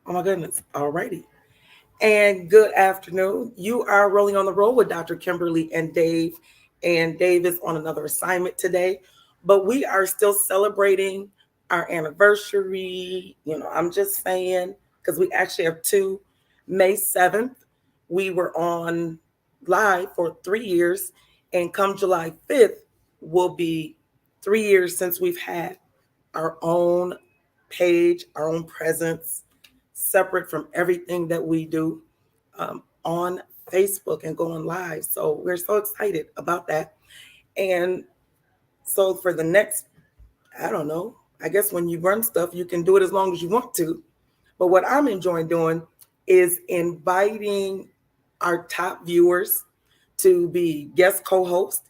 Oh my goodness. Alrighty. And good afternoon. You are rolling on the roll with Dr. Kimberly and Dave. And Dave is on another assignment today. But we are still celebrating our anniversary. I'm just saying, because we actually have two. May 7th, we were on live for 3 years. And come July 5th, will be 3 years since we've had our own page, our own presence, separate from everything that we do on Facebook and going live. So we're so excited about that. And so for the next, I don't know, I guess when you run stuff, you can do it as long as you want to. But what I'm enjoying doing is inviting our top viewers to be guest co-hosts,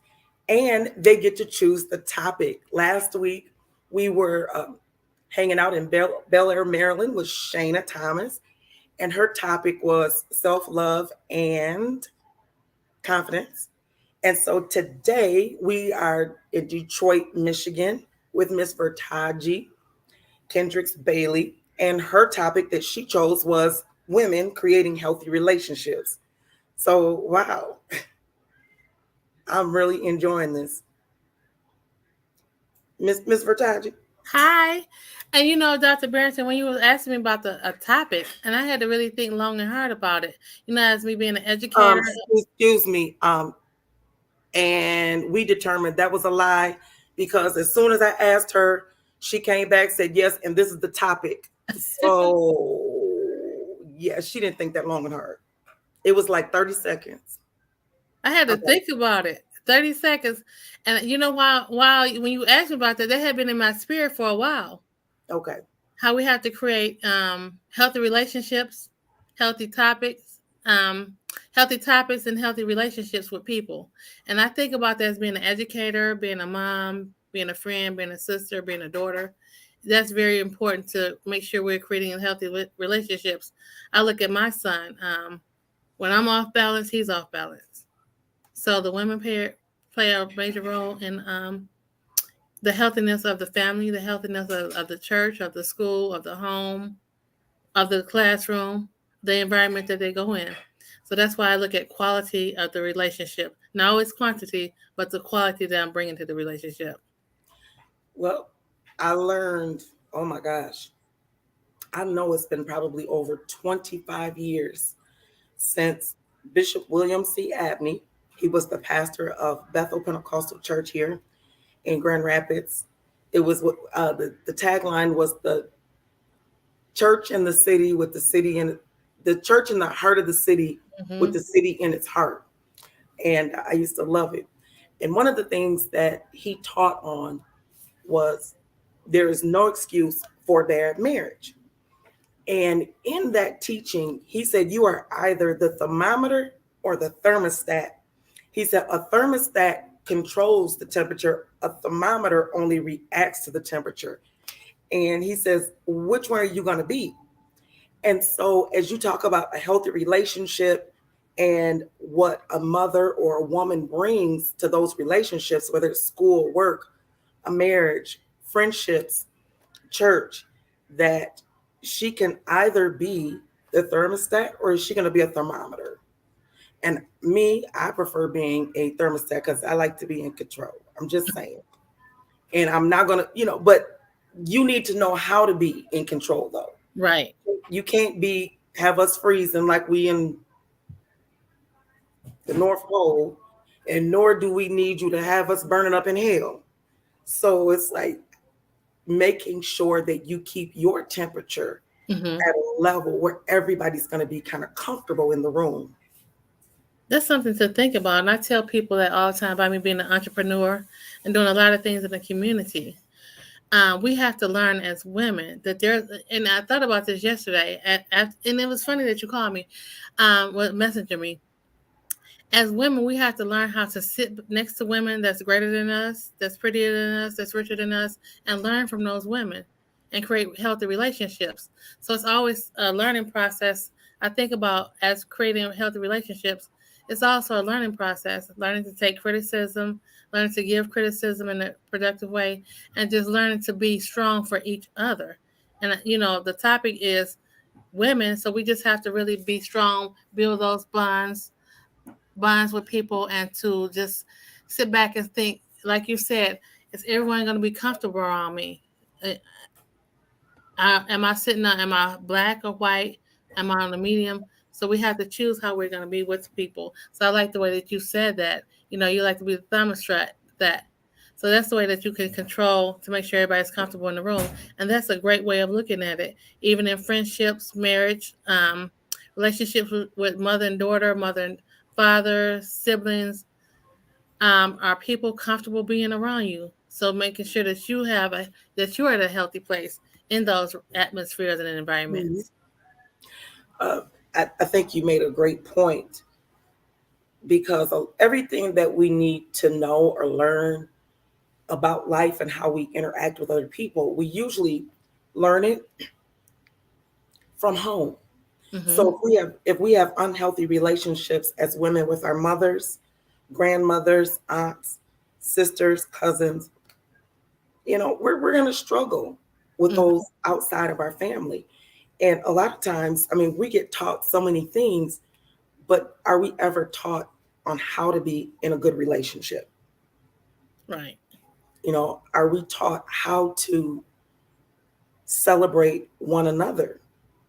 and they get to choose the topic. Last week, we were hanging out in Bel Air, Maryland with Shayna Thomas, and her topic was self-love and confidence. And so today we are in Detroit, Michigan with Miss VerTongie, Kendrix-Bailey, and her topic that she chose was women creating healthy relationships. So, wow, I'm really enjoying this. Miss VerTongie. Hi. And Dr. Barrington, when you was asking me about a topic, and I had to really think long and hard about it. As me being an educator. Excuse me. And we determined that was a lie because as soon as I asked her, she came back, said yes, and this is the topic. So yeah, she didn't think that long and hard. It was like 30 seconds. I had to think about it. 30 seconds. And while when you asked me about that had been in my spirit for a while. Okay. How we have to create healthy relationships, healthy topics, and healthy relationships with people. And I think about that as being an educator, being a mom, being a friend, being a sister, being a daughter. That's very important to make sure we're creating healthy relationships. I look at my son. When I'm off balance, he's off balance. So the women play a major role in the healthiness of the family, the healthiness of the church, of the school, of the home, of the classroom, the environment that they go in. So that's why I look at quality of the relationship. Not always quantity, but the quality that I'm bringing to the relationship. Well, I learned, oh my gosh, I know it's been probably over 25 years since Bishop William C. Abney, he was the pastor of Bethel Pentecostal Church here in Grand Rapids. It was the tagline was the church in the city with the city in the church in the heart of the city with the city in its heart. And I used to love it. And one of the things that he taught on was there is no excuse for bad marriage. And in that teaching, he said, you are either the thermometer or the thermostat. He said, a thermostat controls the temperature, a thermometer only reacts to the temperature. And he says, which one are you going to be? And so, as you talk about a healthy relationship and what a mother or a woman brings to those relationships, whether it's school, work, a marriage, friendships, church, that she can either be the thermostat or is she going to be a thermometer? And me, I prefer being a thermostat because I like to be in control. I'm just saying. And I'm not going to, but you need to know how to be in control, though. Right. You can't have us freezing like we in the North Pole, and nor do we need you to have us burning up in hell. So it's like making sure that you keep your temperature at a level where everybody's going to be kind of comfortable in the room. That's something to think about. And I tell people that all the time about me being an entrepreneur and doing a lot of things in the community. We have to learn as women that and I thought about this yesterday, and it was funny that you called me, messenger me. As women, we have to learn how to sit next to women that's greater than us, that's prettier than us, that's richer than us, and learn from those women and create healthy relationships. So it's always a learning process. I think about as creating healthy relationships, it's also a learning process, learning to take criticism, learning to give criticism in a productive way, and just learning to be strong for each other. And, the topic is women. So we just have to really be strong, build those bonds with people, and to just sit back and think, like you said, is everyone going to be comfortable around me? Uh, am I sitting on, am I black or white? Am I on the medium? So we have to choose how we're going to be with people. So I like the way that you said that. You like to be the thermostat. That. So that's the way that you can control to make sure everybody's comfortable in the room. And that's a great way of looking at it. Even in friendships, marriage, relationships with mother and daughter, mother and father, siblings, are people comfortable being around you? So making sure that that you're at a healthy place in those atmospheres and Mhm. environments. I think you made a great point because of everything that we need to know or learn about life and how we interact with other people, we usually learn it from home. Mm-hmm. So if we have unhealthy relationships as women with our mothers, grandmothers, aunts, sisters, cousins, we're going to struggle with Mm-hmm. those outside of our family. And a lot of times, I mean, we get taught so many things, but are we ever taught on how to be in a good relationship? Right. Are we taught how to celebrate one another?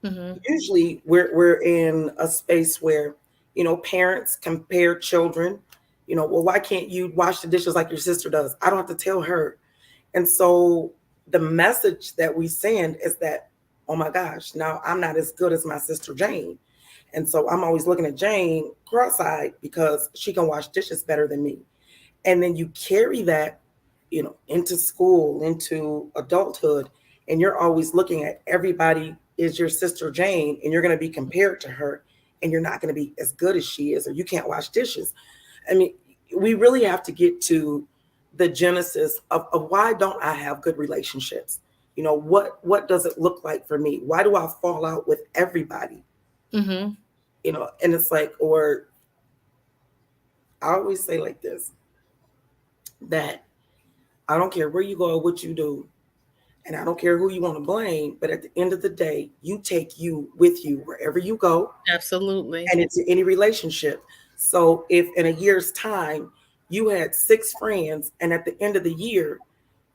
Mm-hmm. Usually we're in a space where, parents compare children, well, why can't you wash the dishes like your sister does? I don't have to tell her. And so the message that we send is that, oh my gosh, now I'm not as good as my sister Jane. And so I'm always looking at Jane cross-eyed because she can wash dishes better than me. And then you carry that, into school, into adulthood, and you're always looking at everybody is your sister Jane, and you're going to be compared to her, and you're not going to be as good as she is, or you can't wash dishes. I mean, we really have to get to the genesis of why don't I have good relationships? What does it look like for me? Why do I fall out with everybody? Mm-hmm. And it's like, or I always say like this, that I don't care where you go or what you do, and I don't care who you want to blame, but at the end of the day, you take you with you wherever you go Absolutely. and into any relationship. So if in a year's time you had 6 friends and at the end of the year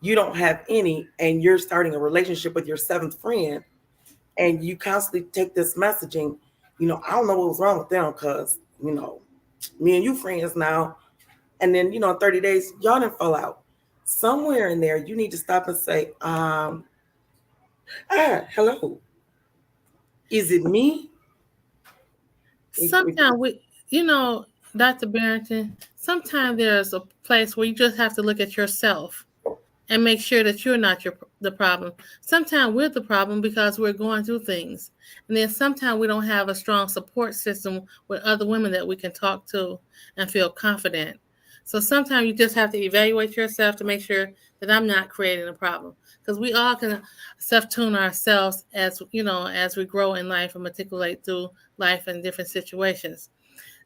you don't have any and you're starting a relationship with your 7th friend and you constantly take this messaging, I don't know what was wrong with them because, me and you friends now. And then, 30 days, y'all didn't fall out. Somewhere in there, you need to stop and say, hello. Is it me? If Sometimes Dr. Barrington, sometimes there's a place where you just have to look at yourself and make sure that you're not the problem. Sometimes we're the problem because we're going through things. And then sometimes we don't have a strong support system with other women that we can talk to and feel confident. So sometimes you just have to evaluate yourself to make sure that I'm not creating a problem. Because we all can self-tune ourselves as we grow in life and matriculate through life in different situations.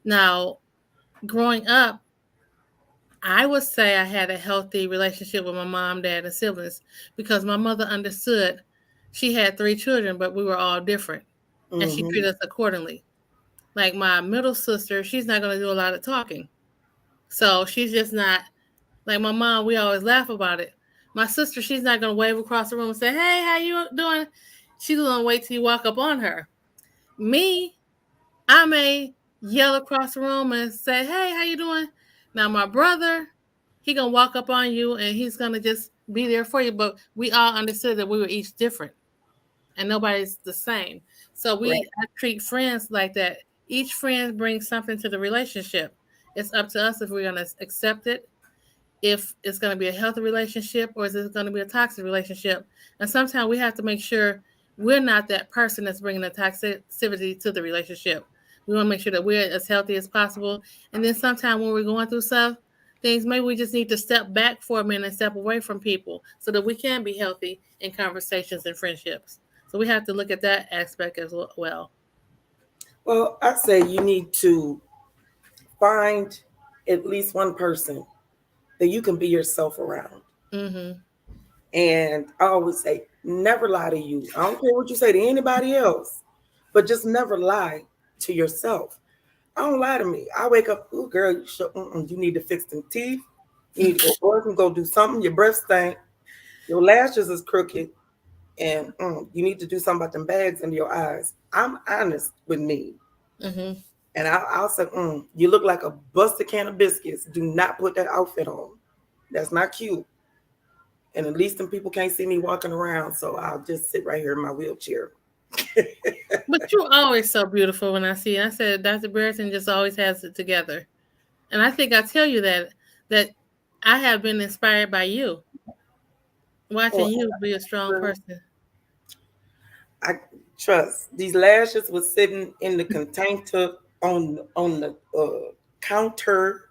Now, growing up, I would say I had a healthy relationship with my mom, dad, and siblings because my mother understood she had 3 children, but we were all different. And she mm-hmm, treated us accordingly. Like my middle sister, she's not going to do a lot of talking. So she's just not like my mom. We always laugh about it. My sister, she's not going to wave across the room and say, "Hey, how you doing?" She's going to wait till you walk up on her. Me, I may yell across the room and say, "Hey, how you doing?" Now my brother, he gonna walk up on you and he's gonna just be there for you. But we all understood that we were each different and nobody's the same. So right. I treat friends like that. Each friend brings something to the relationship. It's up to us if we're gonna accept it, if it's going to be a healthy relationship or is it going to be a toxic relationship. And sometimes we have to make sure we're not that person that's bringing the toxicity to the relationship. We want to make sure that we're as healthy as possible. And then sometimes when we're going through things, maybe we just need to step back for a minute and step away from people so that we can be healthy in conversations and friendships. So we have to look at that aspect as well. Well, I say you need to find at least one person that you can be yourself around. Mm-hmm. And I always say, never lie to you. I don't care what you say to anybody else. but just never lie to yourself. I don't lie to me. I wake up, ooh, girl, you need to fix them teeth. You need to go work and go do something. Your breath stink. Your lashes is crooked, and you need to do something about them bags under your eyes. I'm honest with me, Mm-hmm. and I'll say, you look like a busted can of biscuits. Do not put that outfit on. That's not cute. And at least them people can't see me walking around, so I'll just sit right here in my wheelchair. But you're always so beautiful when I see you. I said Dr. Brereton just always has it together. And I think I tell you that I have been inspired by you, Oh, watching you be a strong person. I trust these lashes was sitting in the container on the counter,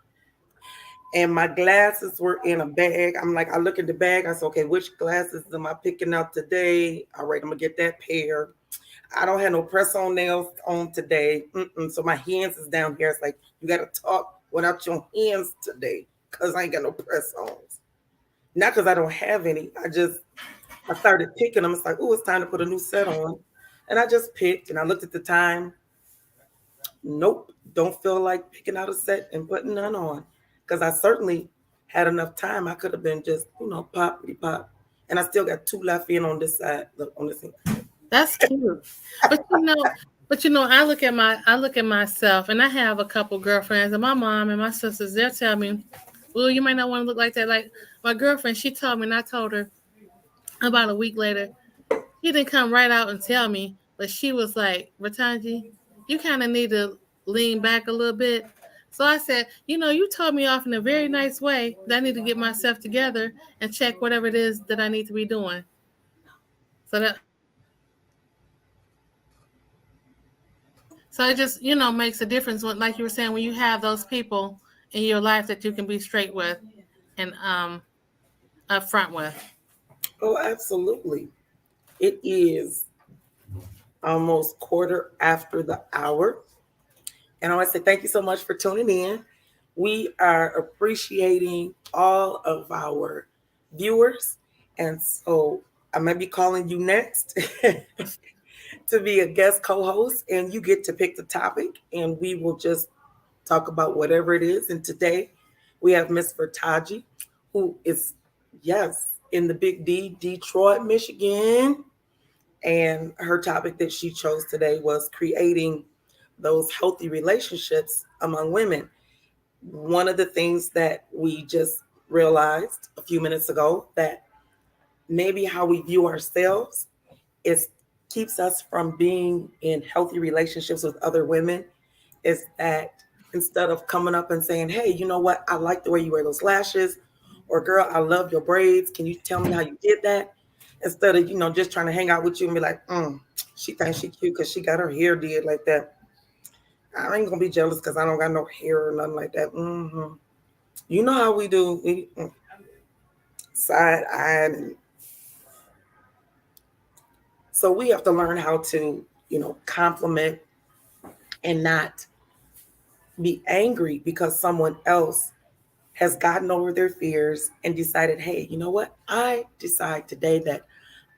and my glasses were in a bag. I'm like, I look at the bag. I said, okay, which glasses am I picking out today? All right, I'm gonna get that pair. I don't have no press on nails on today, so my hands is down here. It's like you got to talk without your hands today, cause I ain't got no press ons. Not because I don't have any. I started picking them. It's like, oh, it's time to put a new set on. And I just picked and I looked at the time. Nope, don't feel like picking out a set and putting none on. Because I certainly had enough time. I could have been just, poppity pop. And I still got two left in on this side. Look, on this thing. That's cute. But I look at myself, and I have a couple girlfriends, and my mom and my sisters, they'll tell me, well, you might not want to look like that. Like my girlfriend, she told me, and I told her about a week later. She didn't come right out and tell me, but she was like, "VerTongie, you kind of need to lean back a little bit." So I said, you told me off in a very nice way that I need to get myself together and check whatever it is that I need to be doing. So it just, makes a difference when, like you were saying, when you have those people in your life that you can be straight with and upfront with. Oh, absolutely. It is almost quarter after the hour. And I want to say thank you so much for tuning in. We are appreciating all of our viewers. And so I may be calling you next to be a guest co host, and you get to pick the topic, and we will just talk about whatever it is. And today we have Miss VerTongie, who is, yes, in the Big D, Detroit, Michigan. And her topic that she chose today was creating those healthy relationships among women. One of the things that we just realized a few minutes ago that maybe how we view ourselves is keeps us from being in healthy relationships with other women is that instead of coming up and saying, hey, you know what, I like the way you wear those lashes, or girl, I love your braids, can you tell me how you did that, instead of just trying to hang out with you and be like, she thinks she cute because she got her hair did like that. I ain't gonna be jealous because I don't got no hair or nothing like that. You know how we do, side eye. And so we have to learn how to, compliment and not be angry because someone else has gotten over their fears and decided, hey, you know what? I decide today that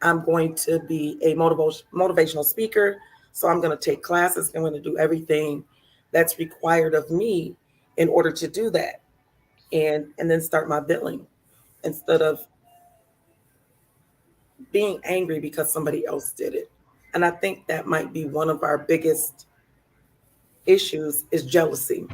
I'm going to be a motivational speaker. So I'm going to take classes. I'm going to do everything that's required of me in order to do that. And then start my billing instead of being angry because somebody else did it. And I think that might be one of our biggest issues is jealousy.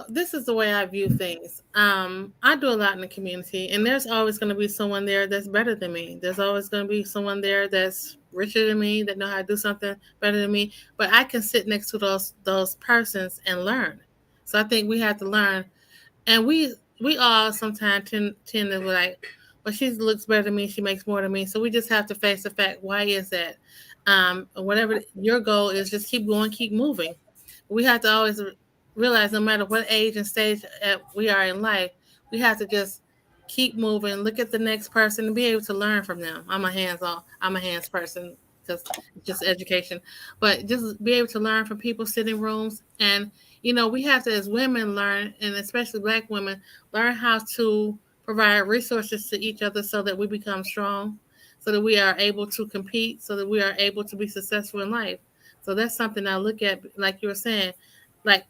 This is the way I view things. I do a lot in the community, and there's always going to be someone there that's better than me. There's always going to be someone there that's richer than me, that know how to do something better than me. But I can sit next to those persons and learn. So I think we have to learn, and we all sometimes tend to be like, well, she looks better than me, she makes more than me. So we just have to face the fact. Why is that? Whatever your goal is, just keep going, keep moving. We have to always realize no matter what age and stage we are in life, we have to just keep moving, look at the next person, and be able to learn from them. I'm a hands person because it's just education, but just be able to learn from people, sit in rooms, and we have to, as women, learn, and especially Black women, learn how to provide resources to each other so that we become strong. so that we are able to compete, so that we are able to be successful in life. So that's something I look at, like you were saying, like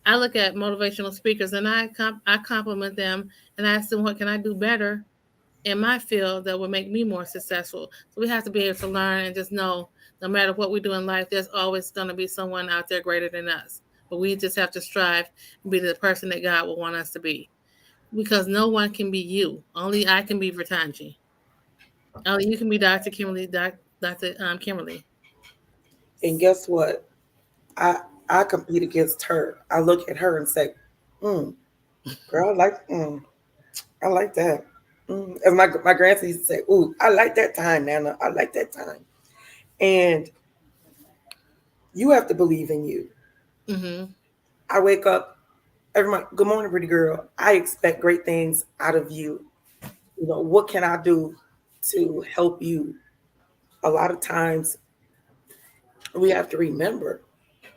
I look at motivational speakers and I compliment them and I ask them what can I do better in my field that will make me more successful. So we have to be able to learn and just know no matter what we do in life, there's always going to be someone out there greater than us. But we just have to strive and be the person that God will want us to be. Because no one can be you. Only I can be VerTongie. Only you can be Dr. Kimberly, Dr. Kimberly. And guess what? I I compete against her. I look at her and say, mm, girl, I like that. As my grandson used to say, ooh, I like that time, Nana. I like that time. And you have to believe in you. Mm-hmm. I wake up every morning, good morning, pretty girl. I expect great things out of you. You know, what can I do to help you? A lot of times we have to remember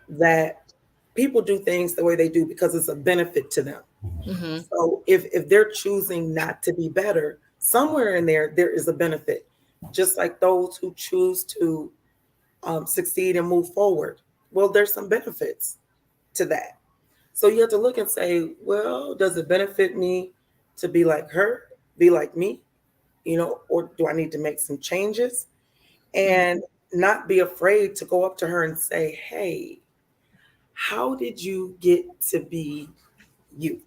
that people do things the way they do because it's a benefit to them. Mm-hmm. So if they're choosing not to be better, somewhere in there is a benefit. Just like those who choose to succeed and move forward. Well, there's some benefits to that. So you have to look and say, well, does it benefit me to be like her, be like me, or do I need to make some changes? And not be afraid to go up to her and say, hey, how did you get to be you?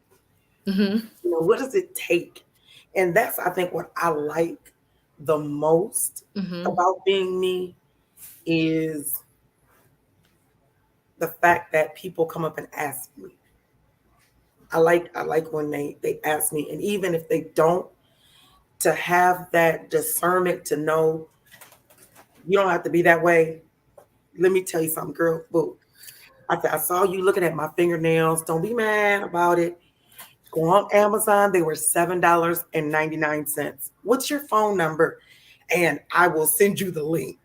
Mm-hmm. What does it take? And that's, I think, what I like the most Mm-hmm. about being me is the fact that people come up and ask me. I like when they ask me, and even if they don't, to have that discernment to know you don't have to be that way. Let me tell you something, girl. Boo. I said, I saw you looking at my fingernails. Don't be mad about it. Go on Amazon. They were $7.99. What's your phone number? And I will send you the link.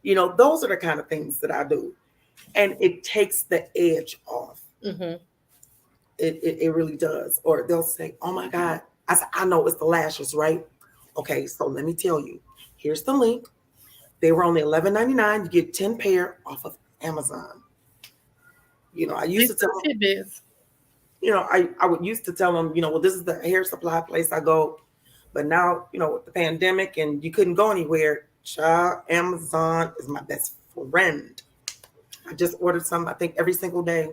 Those are the kind of things that I do. And it takes the edge off. Mm-hmm. It really does. Or they'll say, oh my God. I said, I know it's the lashes, right? Okay, so let me tell you. Here's the link. They were only $11.99. You get 10 pair off of Amazon. I used Thanks to for tell the them, tidbits. I would used to tell them, well, this is the hair supply place I go. But now, with the pandemic and you couldn't go anywhere, child, Amazon is my best friend. I just ordered some, I think, every single day.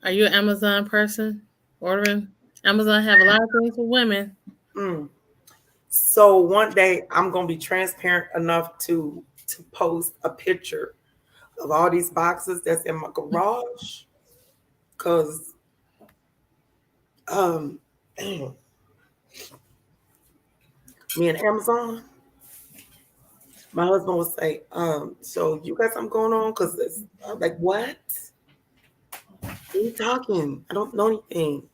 Are you an Amazon person? Ordering? Amazon have a lot of things for women. Mm. So one day I'm gonna be transparent enough to post a picture of all these boxes that's in my garage. Cause um me and Amazon, my husband will say, so you got something going on? Cause it's I'm like, what? What are you talking? I don't know anything.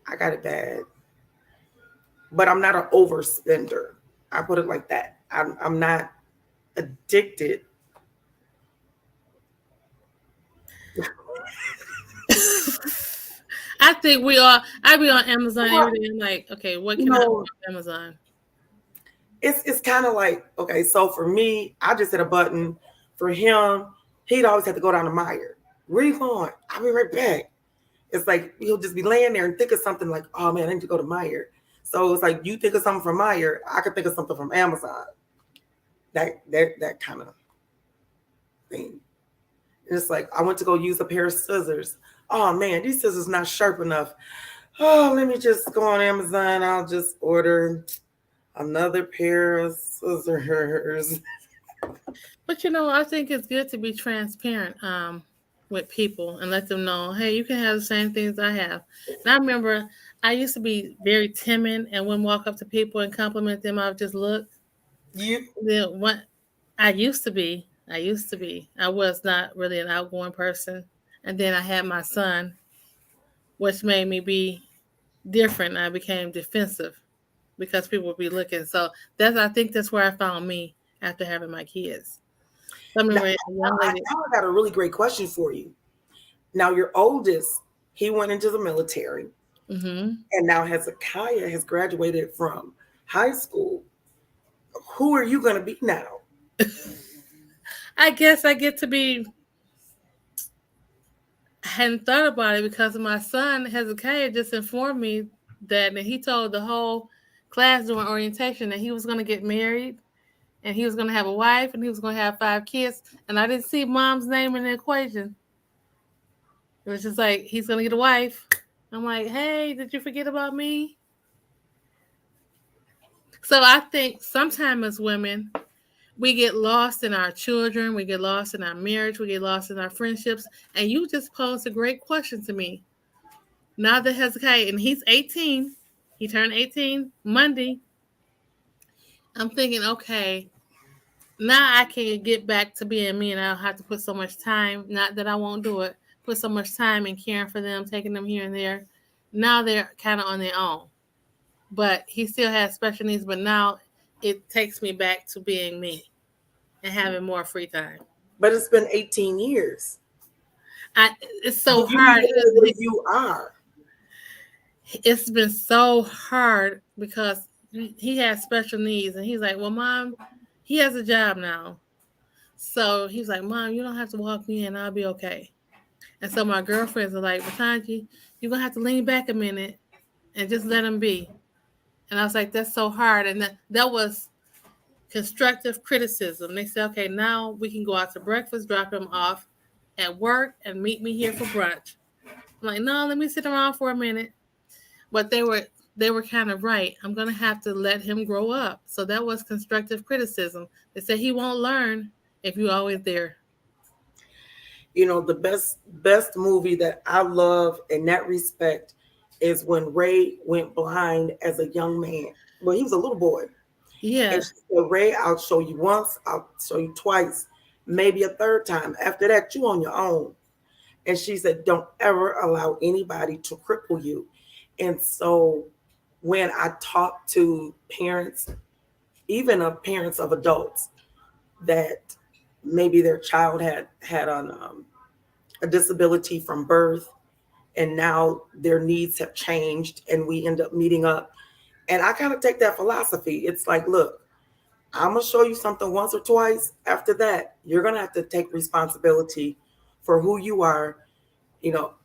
I got it bad. But I'm not an overspender. I put it like that. I'm not addicted. I think we are. I be on Amazon Well, every day. I'm like, okay, what you can I order know, on Amazon? it's kind of like, okay, so for me, I just hit a button. For him, he'd always have to go down to Meyer. Where you going? I'll be right back. It's like he'll just be laying there and think of something like, oh man, I need to go to Meyer. So it's like you think of something from Meyer, I could think of something from Amazon. That kind of thing. And it's like I went to go use a pair of scissors. Oh man, these scissors not sharp enough. Oh, let me just go on Amazon. I'll just order another pair of scissors. But I think it's good to be transparent with people and let them know, hey, you can have the same things I have. And I remember I used to be very timid and wouldn't walk up to people and compliment them. I would just look. You Then what I used to be, I was not really an outgoing person. And then I had my son, which made me be different. I became defensive because people would be looking. So I think that's where I found me after having my kids. So I now, remember a young lady. now I got a really great question for you. Now your oldest, he went into the military. Mm-hmm. And now Hezekiah has graduated from high school. Who are you going to be now? I guess I get to be. I hadn't thought about it because my son Hezekiah just informed me that, and he told the whole class during orientation that he was going to get married and he was going to have a wife and he was going to have 5 kids. And I didn't see mom's name in the equation. It was just like, he's going to get a wife. I'm like, hey, did you forget about me? So I think sometimes as women, we get lost in our children, we get lost in our marriage, we get lost in our friendships. And you just posed a great question to me. Now that Hezekiah, and he's 18, he turned 18 Monday. I'm thinking, okay, now I can get back to being me and I don't have to put so much time, not that I won't do it, put so much time in caring for them, taking them here and there. Now they're kind of on their own. But he still has special needs, but now it takes me back to being me and having more free time. But it's been 18 years. I, it's Do so you hard. know where you are? It's been so hard because he has special needs, and he's like, "Well, mom, he has a job now, so he's like, Mom, you don't have to walk me in. I'll be okay." And so my girlfriends are like, "VerTongie, you're gonna have to lean back a minute and just let him be." And I was like, "That's so hard." And that was constructive criticism. They said, "Okay, now we can go out to breakfast, drop him off at work, and meet me here for brunch." I'm like, "No, let me sit around for a minute." But they were kind of right. I'm gonna have to let him grow up. So that was constructive criticism. They said he won't learn if you're always there. You know, the best movie that I love in that respect is when Ray went blind as a young man. Well, he was a little boy. Yeah. And she said, Ray, I'll show you once, I'll show you twice, maybe a third time. After that, you on your own. And she said, don't ever allow anybody to cripple you. And so when I talk to parents, even of parents of adults, that maybe their child had a disability from birth, and now their needs have changed, and we end up meeting up. And I kind of take that philosophy. It's like, look, I'm gonna show you something once or twice. After that, you're gonna have to take responsibility for who you are, you know,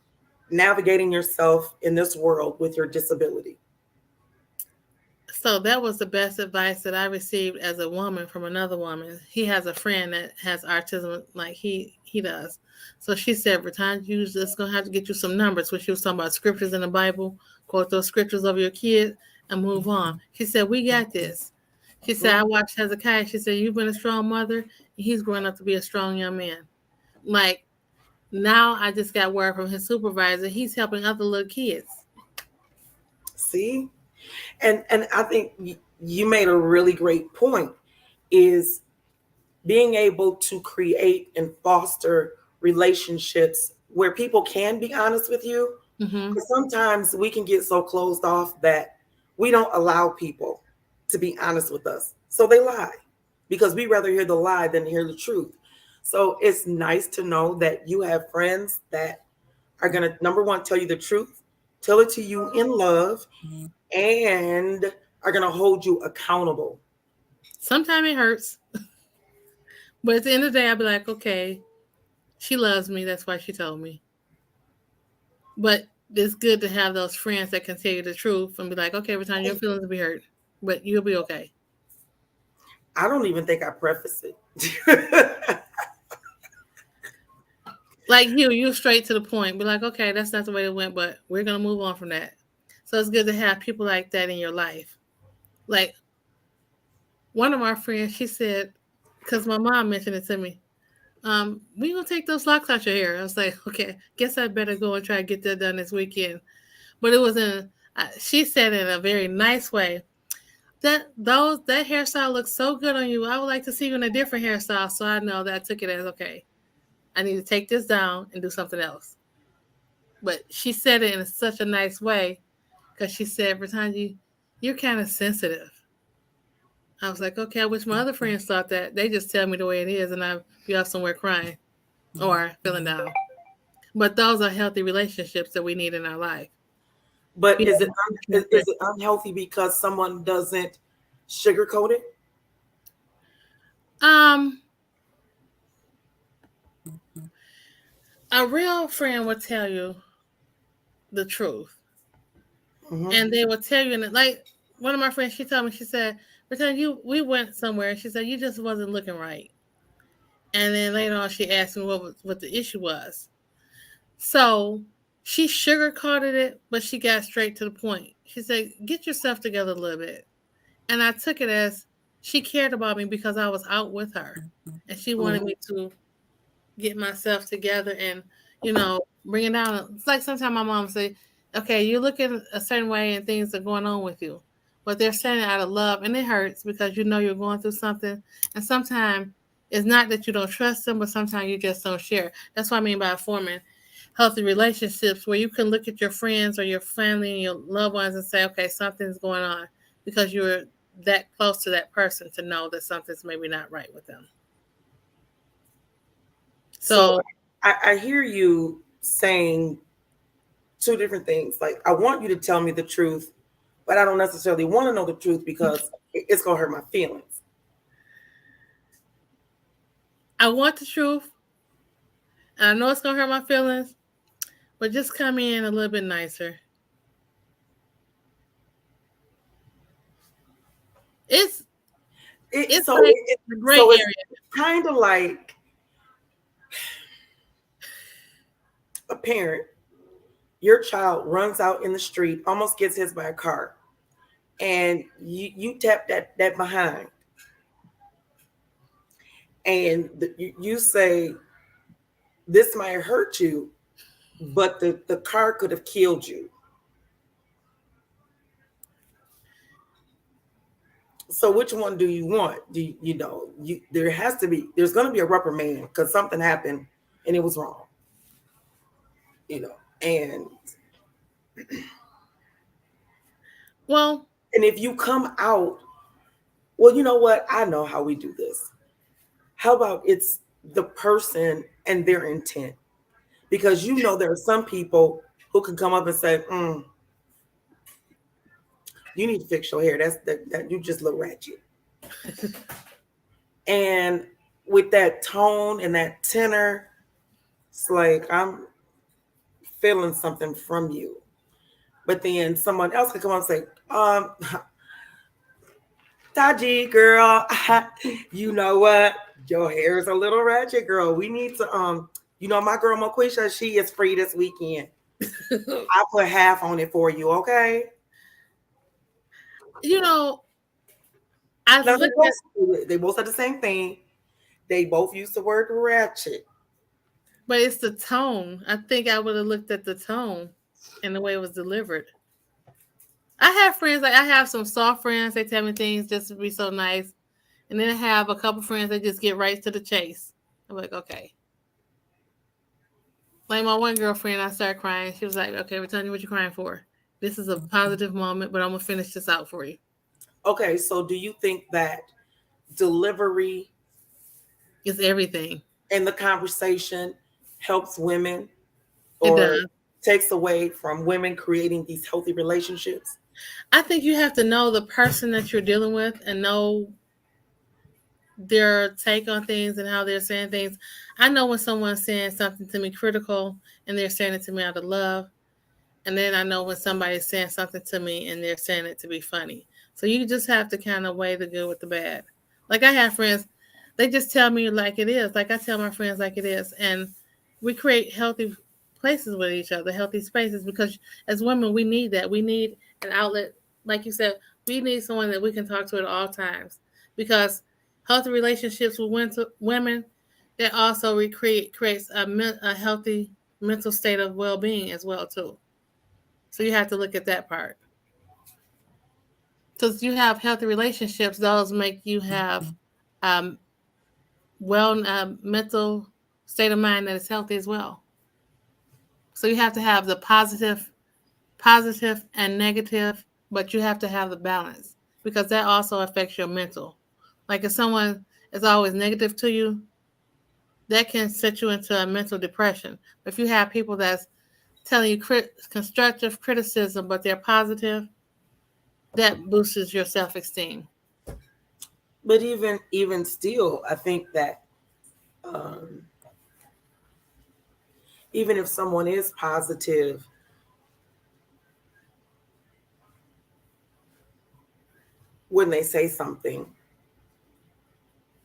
navigating yourself in this world with your disability. So that was the best advice that I received as a woman from another woman. He has a friend that has autism like he does. So she said, "VerTongie, you just gonna have to get you some numbers." When she was talking about scriptures in the Bible, quote those scriptures over your kid and move on. She said, "We got this." She said, "I watched Hezekiah." She said, "You've been a strong mother, and he's growing up to be a strong young man." Like now, I just got word from his supervisor. He's helping other little kids. See, and I think you made a really great point. Is being able to create and foster relationships where people can be honest with you. Mm-hmm. Because sometimes we can get so closed off that we don't allow people to be honest with us. So they lie because we rather hear the lie than hear the truth. So it's nice to know that you have friends that are going to, number one, tell you the truth, tell it to you in love, and are going to hold you accountable. Sometimes it hurts, but at the end of the day, I'll be like, "Okay, she loves me. That's why she told me." But it's good to have those friends that can tell you the truth and be like, "Okay, every time your feelings will be hurt, but you'll be okay." I don't even think I preface it. Like you straight to the point. Be like, "Okay, that's not the way it went, but we're gonna move on from that." So it's good to have people like that in your life. Like one of our friends, she said, because my mom mentioned it to me, we gonna take those locks out your hair. I was like, "Okay, guess I better go and try to get that done this weekend." But it was she said it in a very nice way. That hairstyle looks so good on you. I would like to see you in a different hairstyle. So I know that I took it as, okay, I need to take this down and do something else. But she said it in such a nice way because she said, "VerTongie, you're kind of sensitive." I was like, "Okay, I wish my other friends thought that. They just tell me the way it is and I'd be off somewhere crying or feeling down." But those are healthy relationships that we need in our life. But Be is it transparent. is it unhealthy because someone doesn't sugarcoat it? Um, a real friend will tell you the truth, Hmm. and they will tell you, and like one of my friends, she told me, she said, "Pretend you, we went somewhere," and she said, "You just wasn't looking right." And then later on, she asked me what the issue was. So she sugarcoated it, but she got straight to the point. She said, "Get yourself together a little bit." And I took it as she cared about me because I was out with her, and she wanted Hmm. me to get myself together and, you know, bring it down. It's like sometimes my mom say, "Okay, you're looking a certain way and things are going on with you," but they're saying it out of love, and it hurts because you know you're going through something, and sometimes it's not that you don't trust them, but sometimes you just don't share. That's what I mean by forming healthy relationships, where you can look at your friends or your family and your loved ones and say, "Okay, something's going on," because you're that close to that person to know that something's maybe not right with them. So So I hear you saying two different things. Like, I want you to tell me the truth, but I don't necessarily want to know the truth because it's gonna hurt my feelings. I want the truth, and I know it's gonna hurt my feelings, but just come in a little bit nicer. It's It it's so like it, the gray so it's area. kind of like a parent. Your child runs out in the street, almost gets hit by a car, and you tap that behind, and you say this might hurt you, but the car could have killed you. So which one do you want? Do you know you there's going to be a reprimand because something happened and it was wrong, you know. Well, And if you come out, well, you know what? I know how we do this. How about it's the person and their intent? Because you know there are some people who can come up and say, "You need to fix your hair. That you just look ratchet." And with that tone and that tenor, it's like I'm feeling something from you. But then someone else could come on and say, Taji, girl, you know what? Your hair is a little ratchet, girl. We need to, my girl Moquisha, she is free this weekend. I put half on it for you, okay? you know, I Now look at, they both said the same thing. They both use the word ratchet. but it's the tone. I think I would have looked at the tone and the way it was delivered. I have friends, like I have some soft friends. They tell me things just to be so nice, and then I have a couple friends that just get right to the chase. I'm like, okay. Like my one girlfriend, I started crying. She was like, "Okay, VerTongie, what you crying for? This is a positive moment, but I'm gonna finish this out for you." Okay, so do you think that delivery It's everything. in the conversation helps women It or does. takes away from women creating these healthy relationships? I think you have to know the person that you're dealing with and know their take on things and how they're saying things. I know when someone's saying something to me critical and they're saying it to me out of love. And then I know when somebody's saying something to me and they're saying it to be funny. So you just have to kind of weigh the good with the bad. Like I have friends, they just tell me like it is. Like I tell my friends like it is. And we create healthy places with each other, healthy spaces, because as women, we need that. We need an outlet. Like you said, we need someone that we can talk to at all times, because healthy relationships with women, that also creates a healthy mental state of well-being as well too. So you have to look at that part. Because you have healthy relationships, those make you have um, mental state of mind that is healthy as well. So you have to have the positive and negative, but you have to have the balance, because that also affects your mental. Like if someone is always negative to you, that can set you into a mental depression. If you have people that's telling you constructive criticism, but they're positive, that boosts your self-esteem. But even still, I think that um, even if someone is positive, when they say something,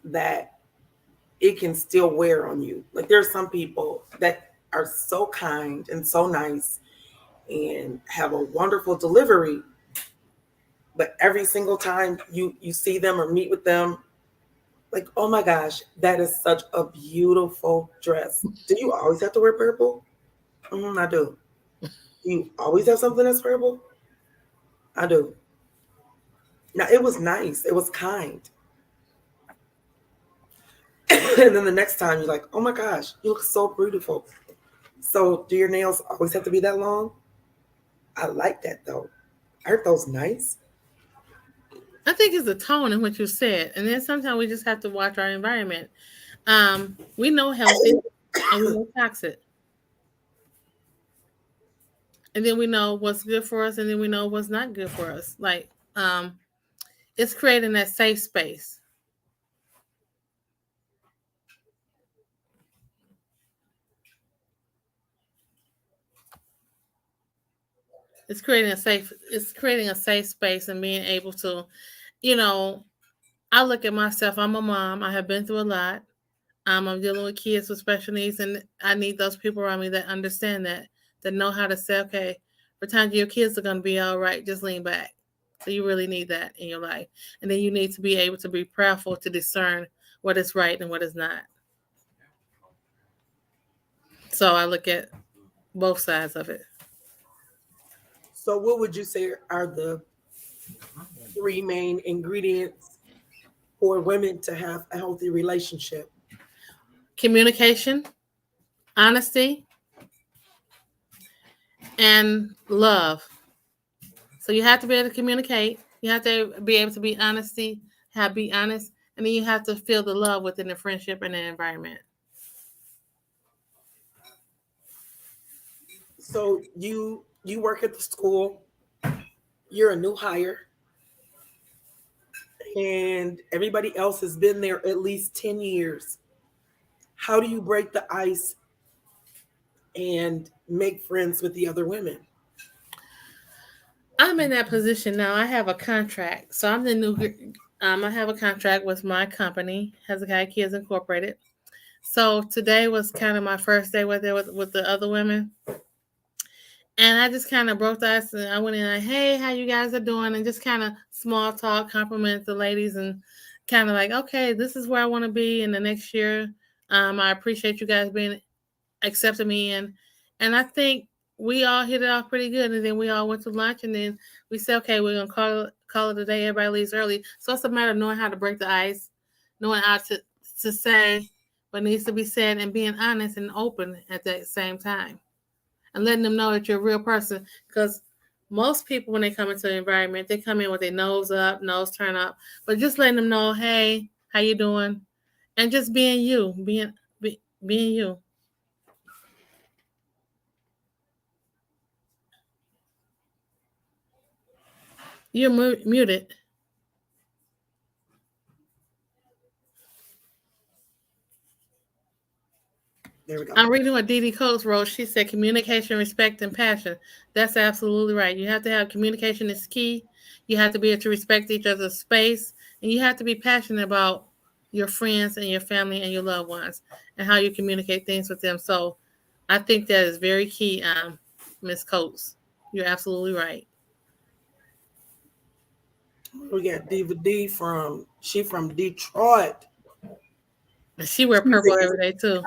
that it can still wear on you. Like there's some people that are so kind and so nice and have a wonderful delivery, but every single time you see them or meet with them, like, oh my gosh, that is such a beautiful dress. Do you always have to wear purple? I do. Do you always have something that's purple? I do. Now it was nice. It was kind. And then the next time you're like, oh my gosh, you look so beautiful. So do your nails always have to be that long? I like that though. Aren't those nice? I think it's the tone in what you said, and then sometimes we just have to watch our environment. We know healthy, and we know toxic, and then we know what's good for us, and then we know what's not good for us. Like, it's creating that safe space. It's creating a safe space and being able to, you know, I look at myself, I'm a mom, I have been through a lot. I'm dealing with kids with special needs, and I need those people around me that understand that know how to say, okay, for times your kids are going to be all right, just lean back. So you really need that in your life. And then you need to be able to be prayerful to discern what is right and what is not. So I look at both sides of it. So what would you say are the three main ingredients for women to have a healthy relationship? Communication, honesty, and love. So you have to be able to communicate. You have to be able to be honest, and then you have to feel the love within the friendship and the environment. So you work at the school, you're a new hire, and everybody else has been there at least 10 years. How do you break the ice and make friends with the other women? I'm in that position now. I have a contract, so I'm the new. I have a contract with my company, Hezekiah Kids Incorporated. So today was kind of my first day with there with the other women, and I just kind of broke the ice. And I went in like, "Hey, how you guys are doing?" And just kind of small talk, compliment the ladies, and kind of like, "Okay, this is where I want to be in the next year. I appreciate you guys being accepting me in." And I think we all hit it off pretty good. And then we all went to lunch, and then we said, "Okay, we're gonna call it a day. Everybody leaves early." So it's a matter of knowing how to break the ice, knowing how to say what needs to be said, and being honest and open at that same time, and letting them know that you're a real person. Because most people, when they come into the environment, they come in with their nose up, nose turn up. But just letting them know, "Hey, how you doing?" And just being you, being you. You're muted. There we go. I'm reading what Dee Dee Coates wrote. She said communication, respect, and passion. That's absolutely right. You have to have communication is key. You have to be able to respect each other's space, and you have to be passionate about your friends and your family and your loved ones and how you communicate things with them. So I think that is very key, Miss Coates. You're absolutely right. We got Diva D from Detroit. And she wear She purple says, every day too.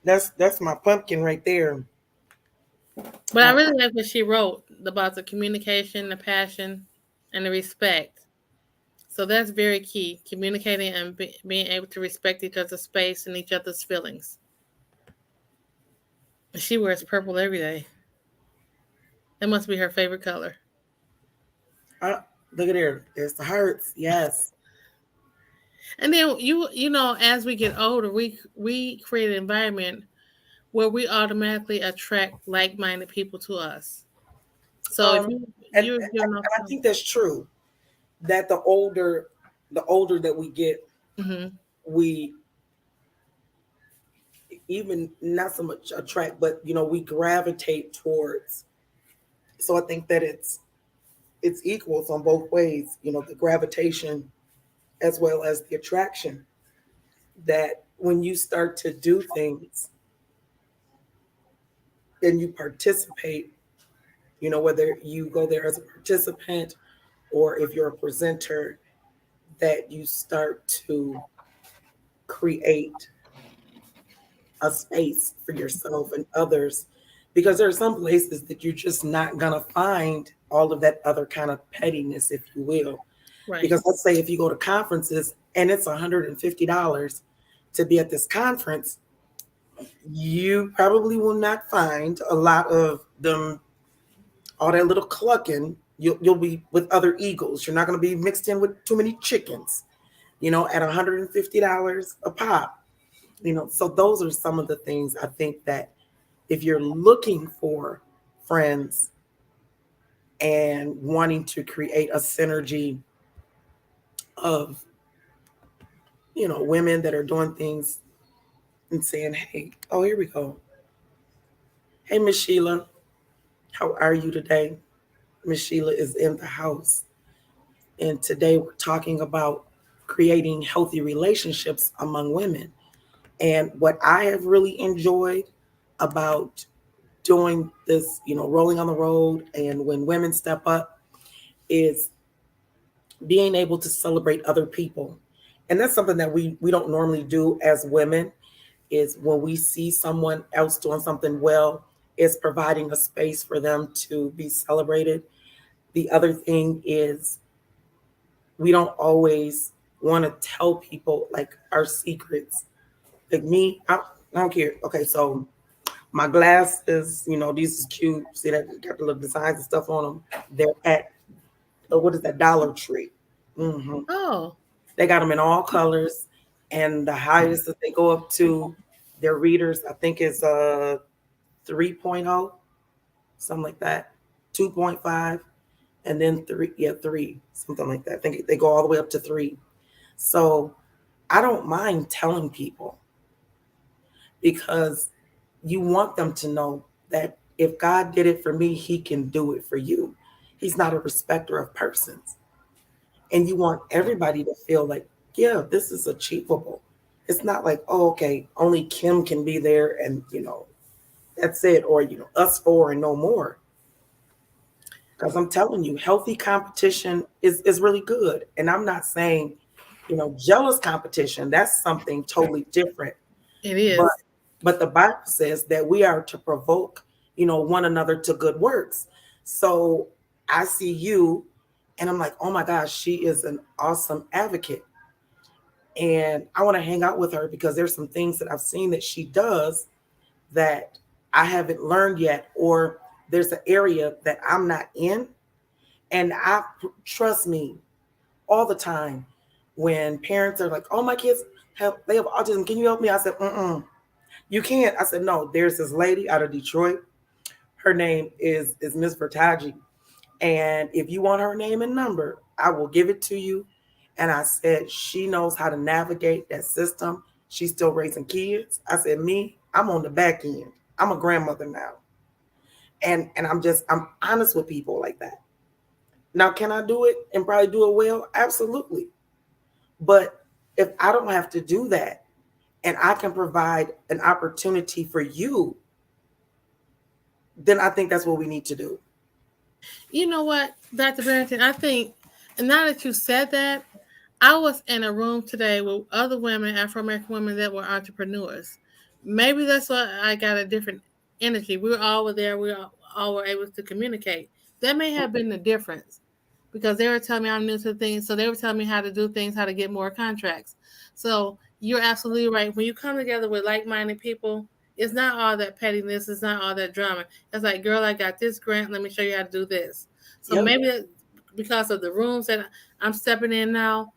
that's my pumpkin right there. But I Uh, really like what she wrote about the communication, the passion, and the respect. So that's very key. Communicating and being able to respect each other's space and each other's feelings. She wears purple every day. That must be her favorite color. uh, Look at there. There's the hearts. Yes. And then as we get older, we create an environment where we automatically attract like-minded people to us. So if Um, you're giving off, I think that's true. That the older that we get, mm-hmm, we even not so much attract, but we gravitate towards. So I think that it's equals on both ways. The gravitation as well as the attraction. That when you start to do things and you participate, whether you go there as a participant or if you're a presenter, that you start to create a space for yourself and others, because there are some places that you're just not going to find all of that other kind of pettiness, if you will. right, Because let's say if you go to conferences and it's $150 to be at this conference, you probably will not find a lot of them, all that little clucking. You'll be with other eagles. You're not going to be mixed in with too many chickens, at $150 a pop. So those are some of the things I think that if you're looking for friends and wanting to create a synergy of, women that are doing things and saying, hey, oh, here we go. Hey, Miss Sheila, how are you today? Miss Sheila is in the house. And today we're talking about creating healthy relationships among women. And what I have really enjoyed about doing this, rolling on the road and when women step up, is being able to celebrate other people. And that's something that we don't normally do as women, is when we see someone else doing something well, is providing a space for them to be celebrated. The other thing is we don't always want to tell people like our secrets. Like me, I don't care. Okay, so my glasses, these is cute. See that got the little designs and stuff on them. They're at what is that, Dollar Tree. Hmm. oh, They got them in all colors, and the highest that they go up to their readers, I think, is 3.0, something like that, 2.5, and then three, yeah, three, something like that. I think they go all the way up to three. So I don't mind telling people, because you want them to know that if God did it for me, He can do it for you. He's not a respecter of persons. And you want everybody to feel like, yeah, this is achievable. It's not like, oh, okay, only Kim can be there and, that's it, or, us four and no more. Because I'm telling you, healthy competition is really good. And I'm not saying, jealous competition, that's something totally different. it But is. but the Bible says that we are to provoke, one another to good works. So I see you and I'm like, oh my gosh, she is an awesome advocate. And I want to hang out with her because there's some things that I've seen that she does that I haven't learned yet, or there's an area that I'm not in. And trust me, all the time when parents are like, oh, my kids they have autism. Can you help me? I said, mm-mm. You can't. I said, no, there's this lady out of Detroit. Her name is Miss VerTongie. And if you want her name and number, I will give it to you. And I said, she knows how to navigate that system. She's still raising kids. I said, me, I'm on the back end. I'm a grandmother now. And I'm honest with people like that. Now, can I do it and probably do it well? Absolutely. But if I don't have to do that and I can provide an opportunity for you, then I think that's what we need to do. You know what, Dr. Barrington, I think, and now that you said that, I was in a room today with other women, Afro American women that were entrepreneurs. Maybe that's why I got a different energy. We were all there. We all were able to communicate. That may have been the difference because they were telling me I'm new to things. So they were telling me how to do things, how to get more contracts. So you're absolutely right. When you come together with like-minded people, it's not all that pettiness. It's not all that drama. It's like, girl, I got this grant. Let me show you how to do this. So Yep. maybe because of the rooms that I'm stepping in now,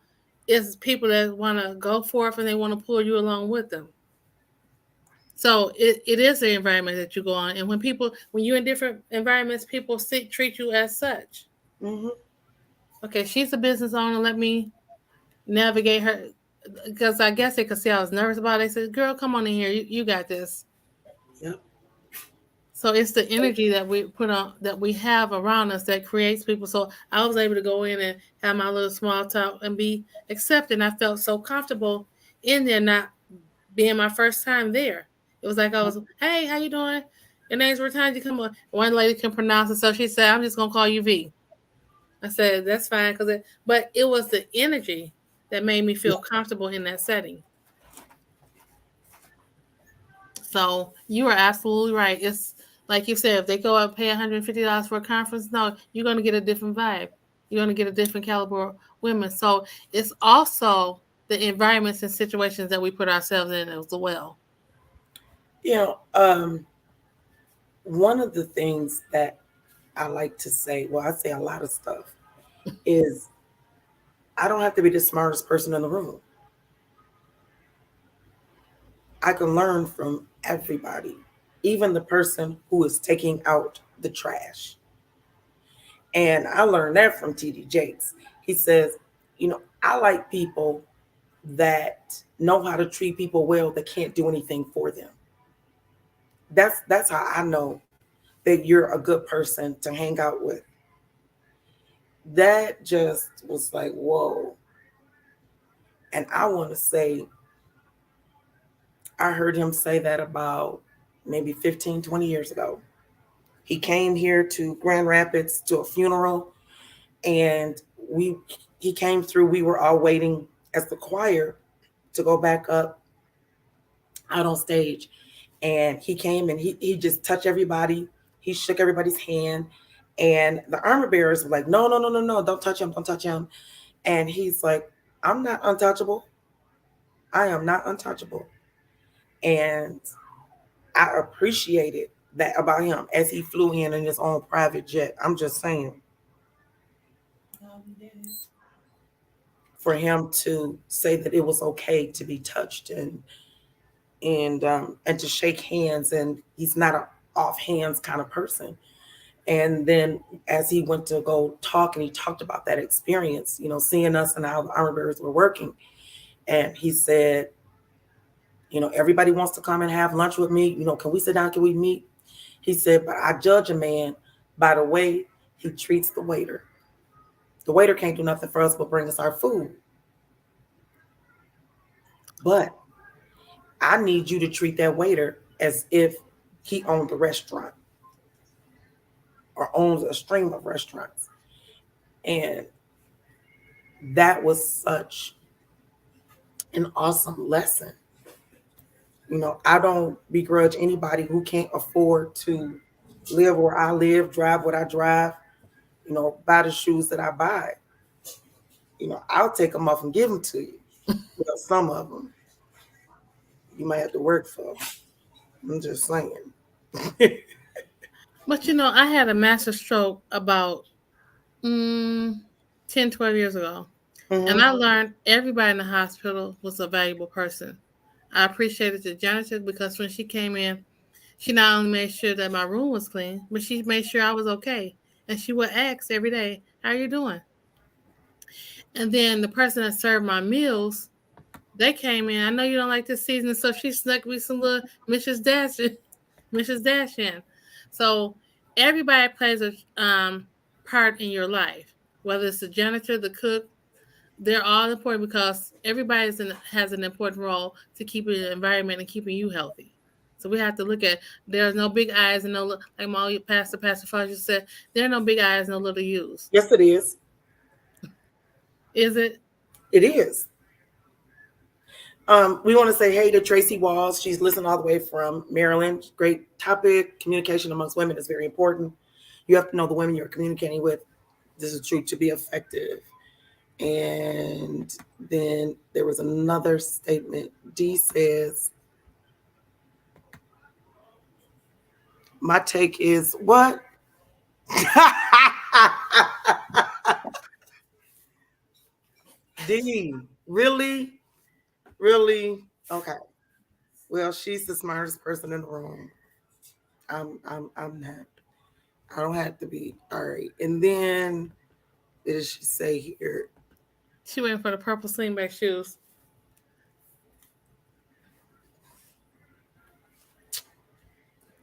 it's people that want to go forth and they want to pull you along with them. So it is the environment that you go on, and when you're in different environments, people treat you as such. Mm-hmm. Okay, she's a business owner. Let me navigate her, because I guess they could see I was nervous about it. They said, "Girl, come on in here. You got this." Yep. So it's the energy that we put on, that we have around us, that creates people. So I was able to go in and have my little small talk and be accepted. And I felt so comfortable in there, not being my first time there. It was like I was, "Hey, how you doing? Your name's VerTongie. Come on." One lady can pronounce it, so she said, "I'm just gonna call you V." I said, "That's fine," but it was the energy that made me feel comfortable in that setting. So you are absolutely right. It's like you said, if they go up pay $150 for a conference, no, you're going to get a different vibe. You're going to get a different caliber of women. So it's also the environments and situations that we put ourselves in as well. You know, one of the things that I like to say, well, I say a lot of stuff, is I don't have to be the smartest person in the room. I can learn from everybody, even the person who is taking out the trash. And I learned that from TD Jakes. He says, I like people that know how to treat people well that can't do anything for them. That's how I know that you're a good person to hang out with. That just was like, whoa. And I want to say, I heard him say that about maybe 15, 20 years ago. He came here to Grand Rapids to a funeral, and we he came through. We were all waiting as the choir to go back up out on stage. And he came and he just touched everybody. He shook everybody's hand. And the armor bearers were like, no, no, no, no, no, don't touch him, don't touch him. And he's like, I'm not untouchable. I am not untouchable. And I appreciated that about him as he flew in his own private jet. I'm just saying, for him to say that it was okay to be touched and to shake hands, and he's not a off hands kind of person. And then as he went to go talk, and he talked about that experience, seeing us and how the armor bearers were working, and he said, everybody wants to come and have lunch with me. Can we sit down? Can we meet? He said, but I judge a man by the way he treats the waiter. The waiter can't do nothing for us but bring us our food. But I need you to treat that waiter as if he owned the restaurant or owns a stream of restaurants. And that was such an awesome lesson. I don't begrudge anybody who can't afford to live where I live, drive what I drive, buy the shoes that I buy. I'll take them off and give them to you. Well, some of them you might have to work for. I'm just saying. But I had a master stroke about 10, 12 years ago. And Mm-hmm. I learned everybody in the hospital was a valuable person. I appreciated the janitor because when she came in, she not only made sure that my room was clean, but she made sure I was okay. And she would ask every day, "How are you doing?" And then the person that served my meals, they came in. "I know you don't like this season," so she snuck me some little Mrs. Dash in. So everybody plays a part in your life, whether it's the janitor, the cook. They're all important because everybody has an important role to keeping the environment and keeping you healthy. So we have to look at, there's no big eyes and no, like my Pastor Fudge said, there are no big eyes, no little U's. Yes, it is. Is it? It is. We want to say hey to Tracy Walls. She's listening all the way from Maryland. Great topic. Communication amongst women is very important. You have to know the women you're communicating with. This is true to be effective. And then there was another statement. D says, my take is what? D, really? Really? Okay. Well, she's the smartest person in the room. I'm not. I don't have to be. All right. And then what did she say here? She went for the purple slingback shoes.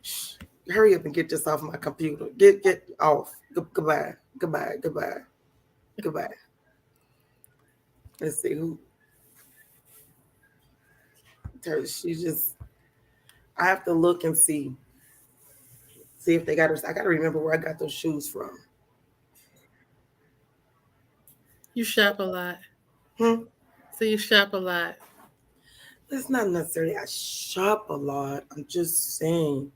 Shh, hurry up and get this off my computer. Get off. Goodbye. Goodbye. Goodbye. Goodbye. Let's see who. She just. I have to look and see if they got her. I got to remember where I got those shoes from. You shop a lot. Hmm. So you shop a lot. It's not necessarily I shop a lot. I'm just saying.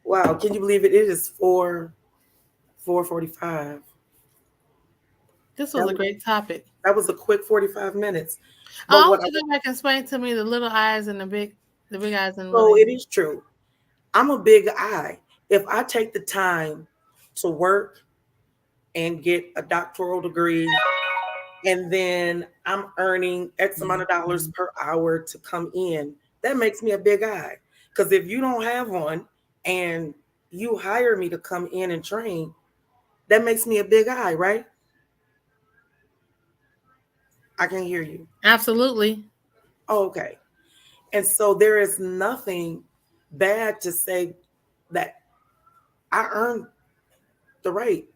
Wow, can you believe it? It is 4:45. This was That a was great topic. that was a quick 45 minutes. Oh, But I what want I you to go back and explain to me the little eyes and the big eyes and little so it E's. is true. I'm a big I. If I take the time to work and get a doctoral degree, and then I'm earning X amount of dollars per hour to come in, that makes me a big I. Because if you don't have one and you hire me to come in and train, that makes me a big I, right? I can hear you. Absolutely. Oh, okay. And so there is nothing bad to say that I earned the right.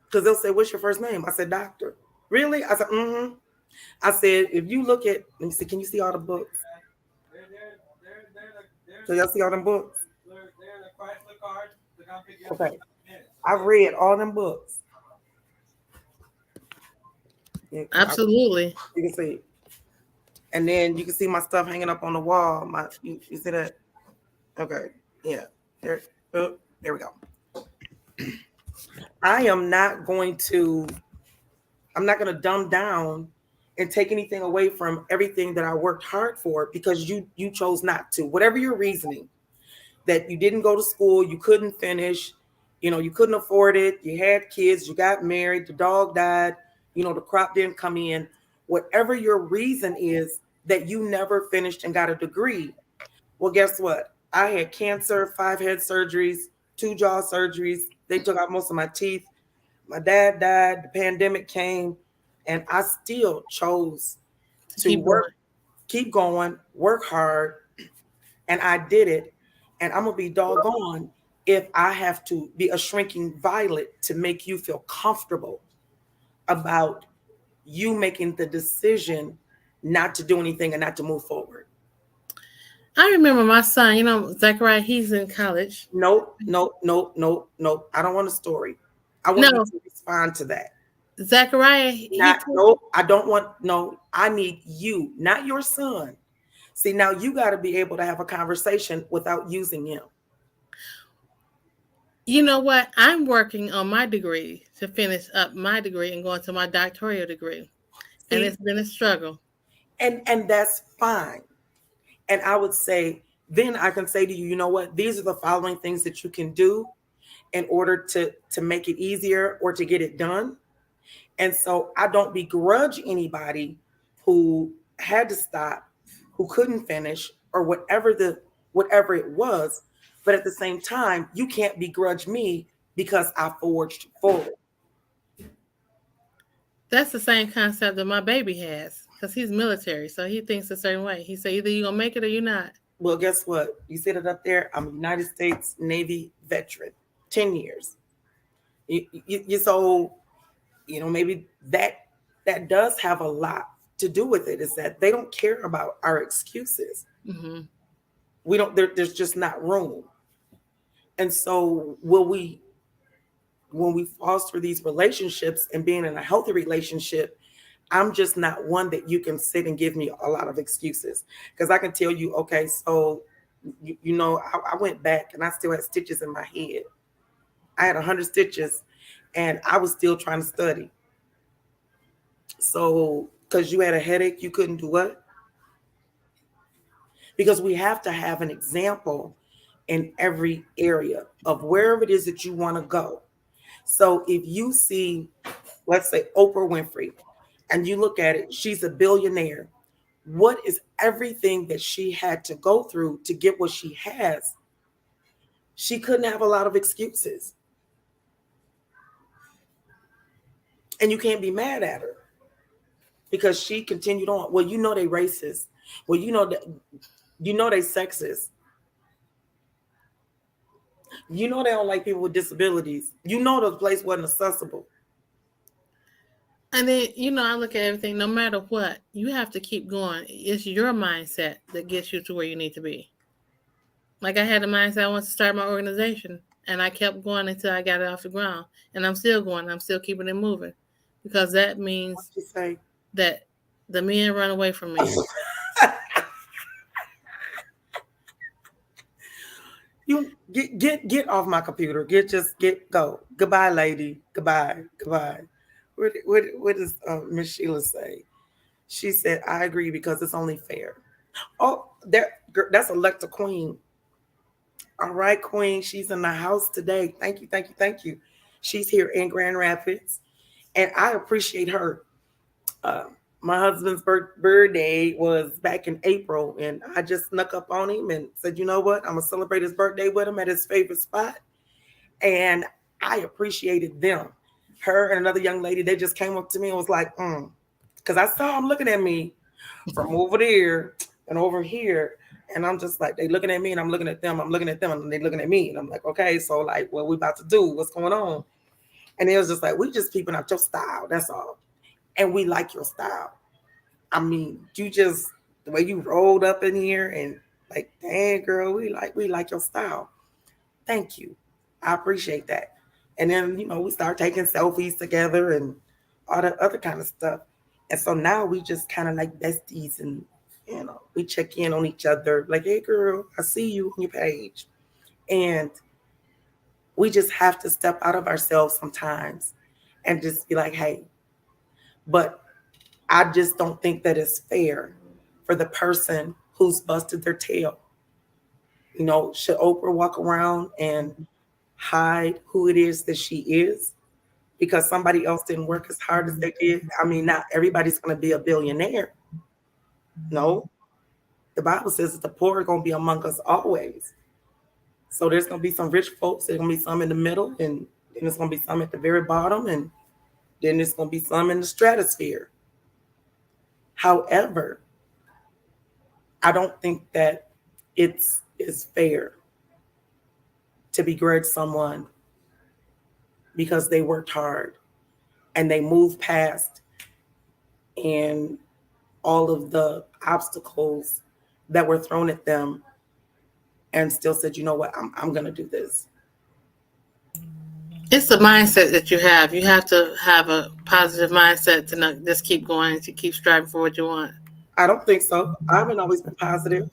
Because they'll say, "What's your first name?" I said, "Doctor." Really? I said, "Mm-hmm." I said, if you look at, let me see, can you see all the books? So y'all see all them books? Okay. I've read all them books. Absolutely. You can see. And then you can see my stuff hanging up on the wall. You see that? Okay. Yeah. There, oh, there we go. I am not going to, I'm not going to dumb down and take anything away from everything that I worked hard for because you chose not to. Whatever your reasoning, that you didn't go to school, you couldn't finish, you couldn't afford it, you had kids, you got married, the dog died, the crop didn't come in. Whatever your reason is that you never finished and got a degree. Well, guess what? I had cancer, 5 head surgeries, 2 jaw surgeries. They took out most of my teeth. My dad died, the pandemic came, and I still chose To to keep going. work, keep going, work hard, and I did it. And I'm gonna be doggone if I have to be a shrinking violet to make you feel comfortable about you making the decision not to do anything and not to move forward. I remember my son, Zachariah, he's in college. Nope, nope, nope, nope, nope. I don't want a story. I want you No, to respond to that. Zachariah, Not, nope, I don't want, no, I need you, not your son. See, now you got to be able to have a conversation without using him. you know what? I'm working on my degree to finish up my degree and going to my doctoral degree. And See, it's been a struggle. and that's fine. And I would say, then I can say to you, you know what? These are the following things that you can do in order to make it easier or to get it done. And so I don't begrudge anybody who had to stop, who couldn't finish, or whatever it was. But at the same time, you can't begrudge me because I forged forward. That's the same concept that my baby has because he's military. So he thinks a certain way. He said, either you're going to make it or you're not. Well, guess what? You said it up there. I'm a United States Navy veteran, 10 years. So, maybe that does have a lot to do with it, is that they don't care about our excuses. Mm-hmm. We don't, there's just not room. And so when we foster these relationships and being in a healthy relationship, I'm just not one that you can sit and give me a lot of excuses, because I can tell you, okay, so I went back and I still had stitches in my head. I had 100 stitches and I was still trying to study. So because you had a headache, you couldn't do what? Because we have to have an example in every area of wherever it is that you want to go. So if you see, let's say, Oprah Winfrey, and you look at it, she's a billionaire. What is everything that she had to go through to get what she has? She couldn't have a lot of excuses. And you can't be mad at her because she continued on. Well, you know they racist. Well, you know they sexist. You know they don't like people with disabilities. You know the place wasn't accessible. And then, I look at everything, no matter what, you have to keep going. It's your mindset that gets you to where you need to be. Like I had the mindset I want to start my organization, and I kept going until I got it off the ground. And I'm still going. I'm still keeping it moving because that What means you say? that the men run away from me. You get off my computer. Get go. Goodbye, lady. Goodbye. What does Miss Sheila say? She said, "I agree because it's only fair." Oh, that's Electa Queen. All right, Queen. She's in the house today. Thank you. She's here in Grand Rapids, and I appreciate her. Uh, my husband's birthday was back in April, and I just snuck up on him and said, "You know what? I'm gonna celebrate his birthday with him at his favorite spot." And I appreciated them. Her and another young lady, they just came up to me and was like, because I saw them looking at me from over there and over here. And I'm just like, they looking at me and I'm looking at them. I'm looking at them and they looking at me. And I'm like, okay, so like, what we about to do? What's going on? And it was just like, we just peeping out your style. That's all. And we like your style. I mean, you just, the way you rolled up in here and like, dang girl, we like your style. Thank you. I appreciate that. And then, we start taking selfies together and all that other kind of stuff. And so now we just kind of like besties and, we check in on each other like, hey, girl, I see you on your page. And we just have to step out of ourselves sometimes and just be like, hey, but I just don't think that it's fair for the person who's busted their tail. Should Oprah walk around and hide who it is that she is because somebody else didn't work as hard as they did? I mean, not everybody's going to be a billionaire. No, the Bible says that the poor are going to be among us always. So there's going to be some rich folks, there's going to be some in the middle, and then there's going to be some at the very bottom, and then there's going to be some in the stratosphere. However, I don't think that it's fair to begrudge someone because they worked hard and they moved past and all of the obstacles that were thrown at them and still said, you know what, I'm going to do this. It's the mindset that you have. You have to have a positive mindset to not just keep going, to keep striving for what you want. I don't think so. I haven't always been positive.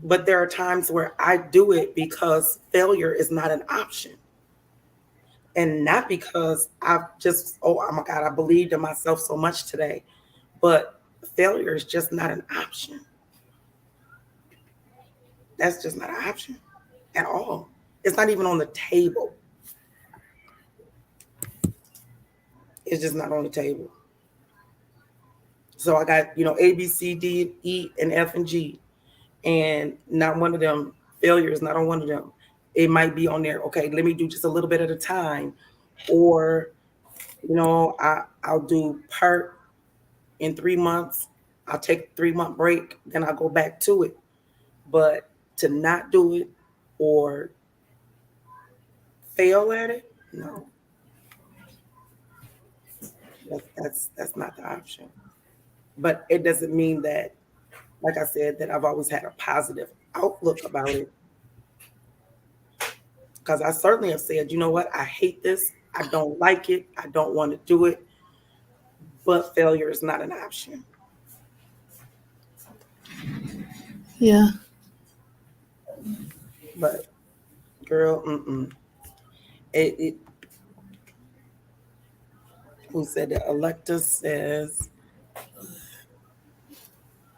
But there are times where I do it because failure is not an option. And not because I've just, oh my God, I believed in myself so much today. But failure is just not an option. That's just not an option at all. It's not even on the table. It's just not on the table. So I got, A, B, C, D, E, and F, and G. And not one of them, failure is not on one of them. It might be on there, okay, let me do just a little bit at a time. Or, I'll do part in 3 months. I'll take a 3-month break, then I'll go back to it. But to not do it or fail at it, no. That's not the option. But it doesn't mean that, like I said, that I've always had a positive outlook about it. Because I certainly have said, you know what, I hate this. I don't like it. I don't want to do it. But failure is not an option. Yeah. But girl, It who said that? Electa says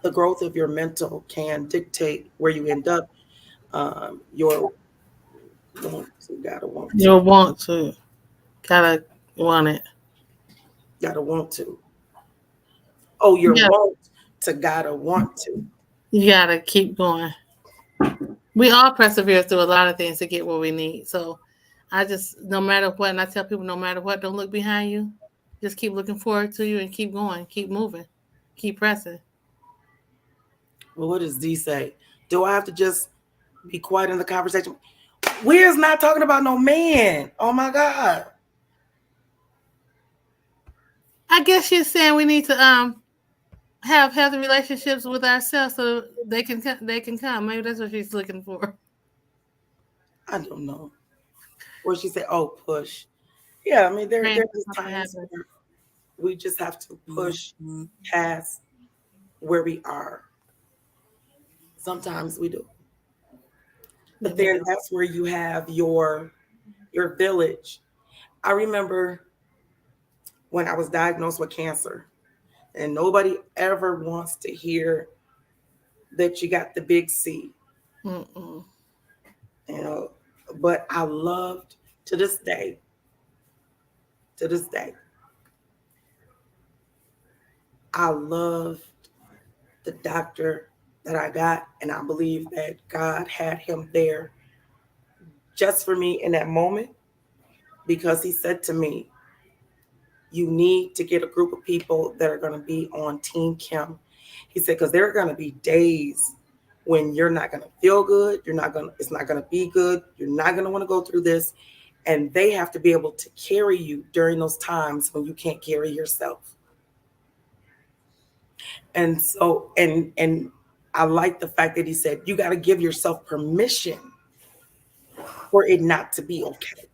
the growth of your mental can dictate where you end up. Your gotta want to, You'll want to. Gotta want it. gotta want to. Oh, your Yeah, won't to gotta want to. you gotta keep going. We all persevere through a lot of things to get what we need. So I just, no matter what, and I tell people, no matter what, don't look behind you. Just keep looking forward to you and keep going, keep moving, keep pressing. Well, what does D say? Do I have to just be quiet in the conversation? We're not talking about no man. Oh my God. I guess she's saying we need to have healthy relationships with ourselves so they can come. Maybe that's what she's looking for. I don't know. Or she said, oh, push. Yeah, I mean, Praying there's for something to times happen. where we just have to push past where we are. Sometimes we do. Yeah, But we then do. that's where you have your village. I remember when I was diagnosed with cancer, and nobody ever wants to hear that you got the big C, Mm-mm. you know. But I loved to this day, to this day, I loved the doctor that I got, and I believe that God had him there just for me in that moment because he said to me, you need to get a group of people that are going to be on Team Kim. He said, because there are going to be days when you're not going to feel good. It's not going to be good. You're not going to want to go through this. And they have to be able to carry you during those times when you can't carry yourself. And so, and I like the fact that he said, you got to give yourself permission for it not to be okay.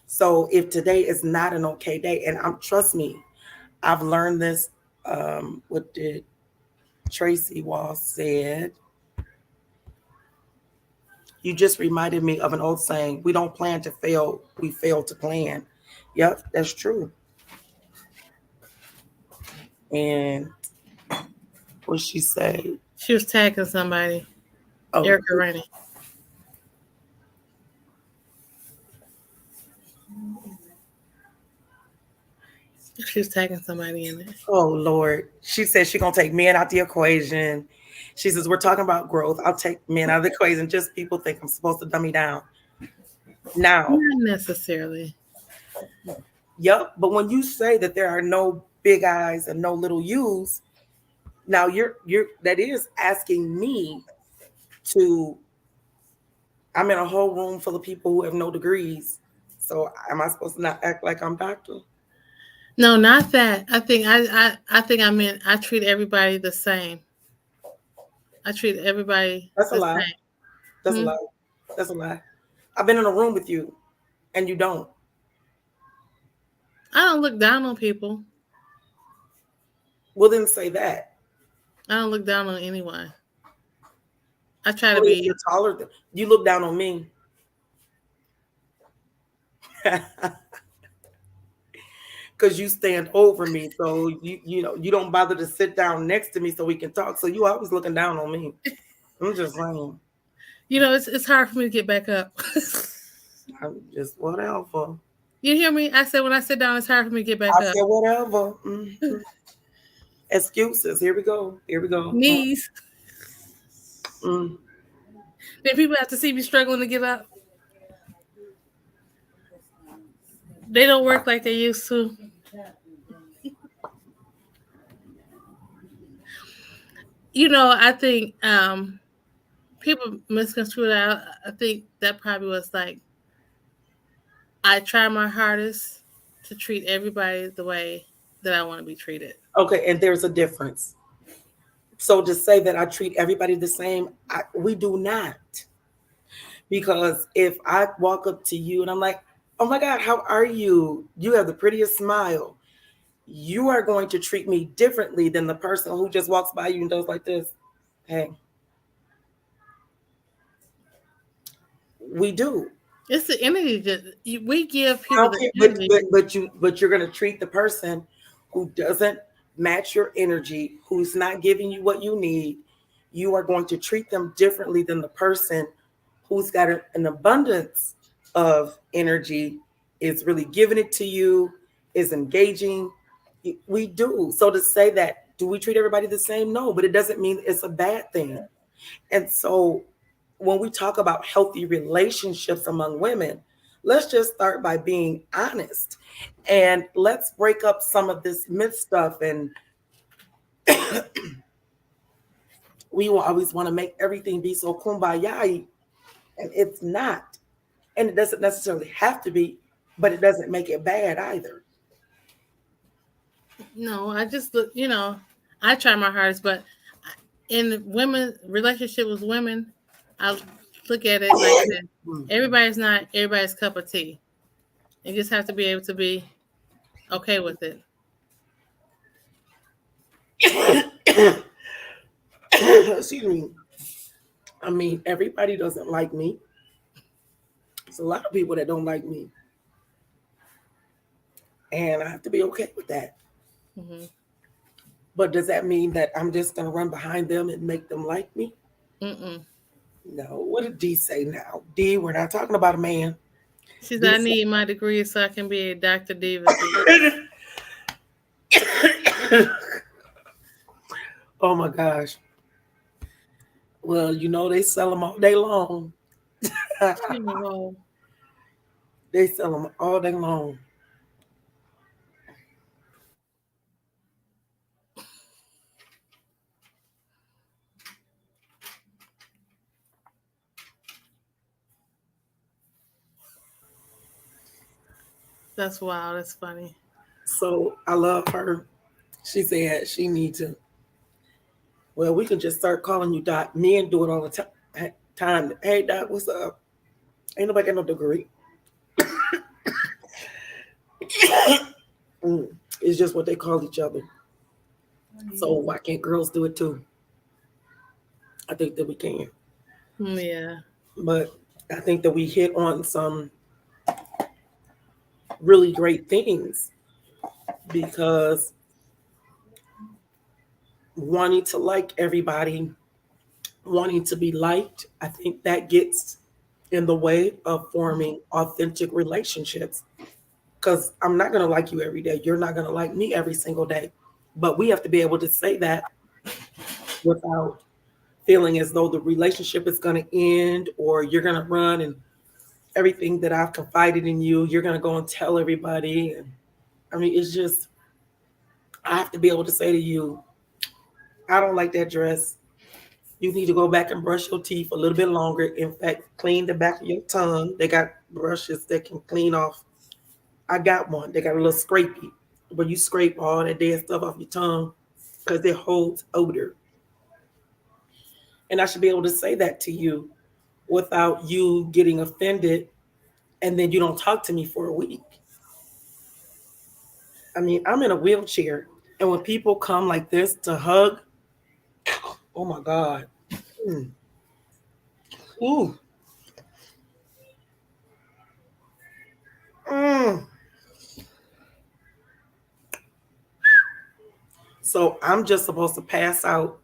So if today is not an okay day, and trust me, I've learned this. What did Tracy Wall said? You just reminded me of an old saying: "We don't plan to fail; we fail to plan." Yep, that's true. And what she say? She was tagging somebody, Oh, Erica Rainey. She was tagging somebody in it. oh Lord. She said she gonna take men out the equation. She says we're talking about growth. I'll take men out of the equation. Just people think I'm supposed to dumb me down. Now, Not necessarily. yep. But when you say that there are no big eyes and no little U's, now you're that is asking me to. I'm in a whole room full of people who have no degrees. So am I supposed to not act like I'm doctor? No, not that. I think I meant I treat everybody the same. I treat everybody That's a the lie. same. That's a Hmm? lie. That's a lie. I've been in a room with you and you don't. I don't look down on people. Well, then say that. I don't look down on anyone. I try to Only if be. you're taller than you look down on me. Because you stand over me. So you don't bother to sit down next to me so we can talk. So you always looking down on me. I'm just saying. It's hard for me to get back up. I'm just whatever. You hear me? I said when I sit down, it's hard for me to get back I up. said whatever. Excuses. Here we go. Here we go. Knees. Mm. Then people have to see me struggling to get up. They don't work like they used to. I think people misconstrue that. I think that probably was like I try my hardest to treat everybody the way that I want to be treated. Okay, and there's a difference. So to say that I treat everybody the same, we do not. Because if I walk up to you and I'm like, oh my God, how are you? You have the prettiest smile. You are going to treat me differently than the person who just walks by you and does like this. Hey, we do. It's the energy that we give I people don't the care, energy. but you're gonna treat the person who doesn't match your energy, who's not giving you what you need. You are going to treat them differently than the person who's got an abundance of energy, is really giving it to you, is engaging. We do. So to say that, do we treat everybody the same? No, but it doesn't mean it's a bad thing. And so when we talk about healthy relationships among women, let's just start by being honest and let's break up some of this myth stuff. And we will always want to make everything be so kumbaya, and it's not. And it doesn't necessarily have to be, but it doesn't make it bad either. No, I just look, I try my hardest, but in women relationship with women, I look at it like this. Everybody's not everybody's cup of tea. You just have to be able to be okay with it. Excuse me. I mean, everybody doesn't like me. There's a lot of people that don't like me. And I have to be okay with that. Mm-hmm. But does that mean that I'm just going to run behind them and make them like me? Mm-mm. No. What did D say now? D, we're not talking about a man. She said, D I need my degree so I can be a Dr. Diva. Oh my gosh. Well, they sell them all day long. Whoa. They sell them all day long. That's wild. That's funny. So I love her. She said she needs to. Well, we can just start calling you Doc. Men do it all the time. Hey, Doc, what's up? Ain't nobody got no degree. It's just what they call each other. So why can't girls do it too? I think that we can. Yeah. But I think that we hit on some really great things because wanting to like everybody, wanting to be liked, I think that gets in the way of forming authentic relationships. Because I'm not going to like you every day. You're not going to like me every single day. But we have to be able to say that without feeling as though the relationship is going to end or you're going to run and everything that I've confided in you, you're going to go and tell everybody. And I mean, it's just, I have to be able to say to you, I don't like that dress. You need to go back and brush your teeth a little bit longer. In fact, clean the back of your tongue. They got brushes that can clean off. I got one. They got a little scrapey, where you scrape all that dead stuff off your tongue because it holds odor. And I should be able to say that to you without you getting offended and then you don't talk to me for a week. I mean, I'm in a wheelchair. And when people come like this to hug, oh my God. Mm. Ooh. Mm. So I'm just supposed to pass out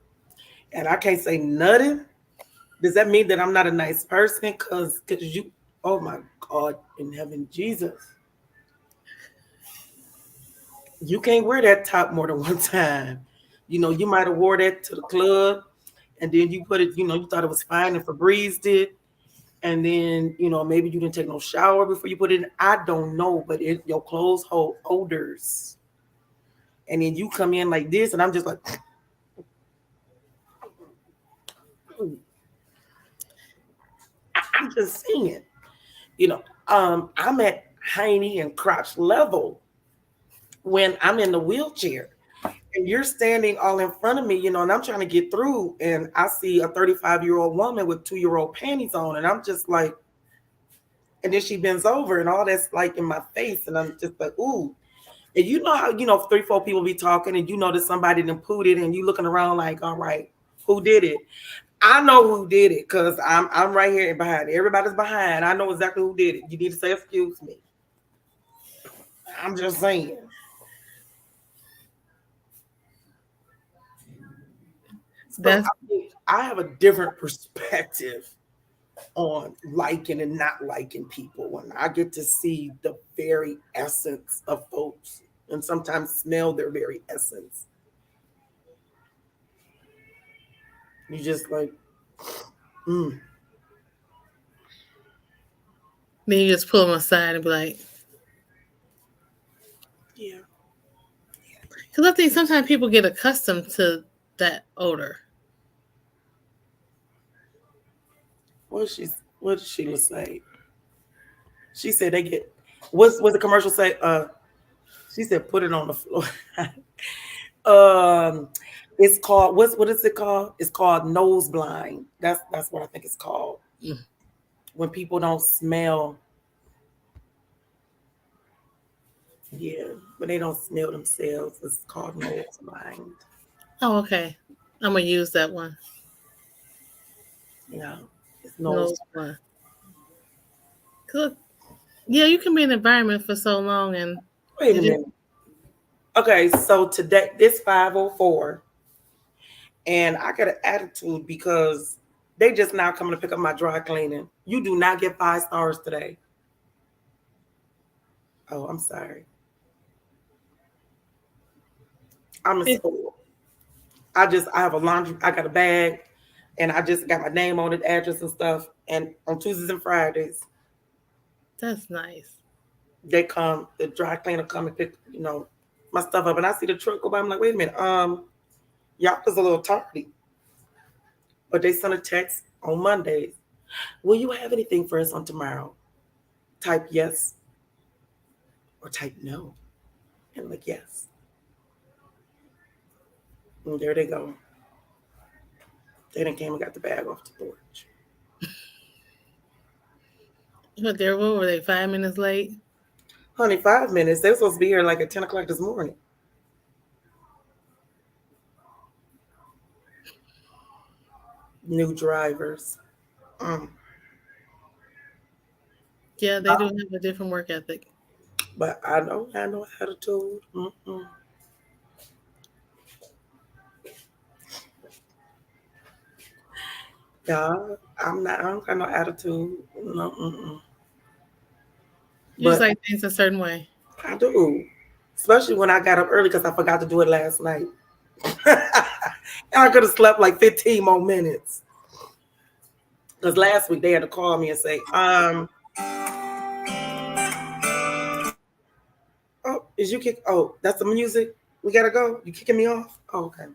and I can't say nothing. Does that mean that I'm not a nice person? Cause you, oh my God in heaven, Jesus. You can't wear that top more than one time. You might have wore that to the club and then you put it, you thought it was fine and Febreze did. And then, maybe you didn't take no shower before you put it in. I don't know, but your clothes hold odors. And then you come in like this and I'm just like, I'm just saying, I'm at hiney and crotch level when I'm in the wheelchair. And you're standing all in front of me, and I'm trying to get through, and I see a 35-year-old woman with 2-year-old panties on, and I'm just like, and then she bends over, and all that's like in my face, and I'm just like, ooh. And you know how 3, 4 people be talking, and that somebody done pooed it, and you looking around like, all right, who did it? I know who did it because I'm right here and behind. Everybody's behind. I know exactly who did it. You need to say excuse me. I'm just saying. So That's I have a different perspective on liking and not liking people when I get to see the very essence of folks. and sometimes smell their very essence. You just like, mm, Then you just pull them aside and be like, yeah. because I think sometimes people get accustomed to that odor. What did Sheila say? She said they get what's the commercial say? She said put it on the floor. um it's called what is it called? It's called nose blind. That's what I think it's called. Mm. When people don't smell, yeah, when they don't smell themselves, it's called nose blind. Oh, okay. I'm gonna use that one. Yeah, it's nose. Nose one. 'Cause, yeah, you can be in an environment for so long and Wait a you just minute. Okay, so today this 504, and I got an attitude because they just now coming to pick up my dry cleaning. You do not get 5 stars today. Oh, I'm sorry. I'm a spoiled. I have a laundry. I got a bag, and I just got my name on it, address and stuff. And on Tuesdays and Fridays, that's nice. they come. The dry cleaner come and pick my stuff up, and I see the truck go by. I'm like, wait a minute, y'all was a little tardy, but they sent a text on Mondays. Will you have anything for us on tomorrow? Type yes or type no, and like yes. And there they go. They done came and got the bag off the porch. But there, what were they? 5 minutes late. Honey, 5 minutes. They were supposed to be here like at 10 o'clock this morning. New drivers. Mm. Yeah, they do have a different work ethic. But I don't have no attitude. Mm-mm. Yeah, I don't got no attitude. No, mm-mm. You just But like things a certain way. I do. Especially when I got up early because I forgot to do it last night. And I could have slept like 15 more minutes. Because last week they had to call me and say, oh, is you kick? Oh, that's the music. We gotta go. You kicking me off? Oh, okay.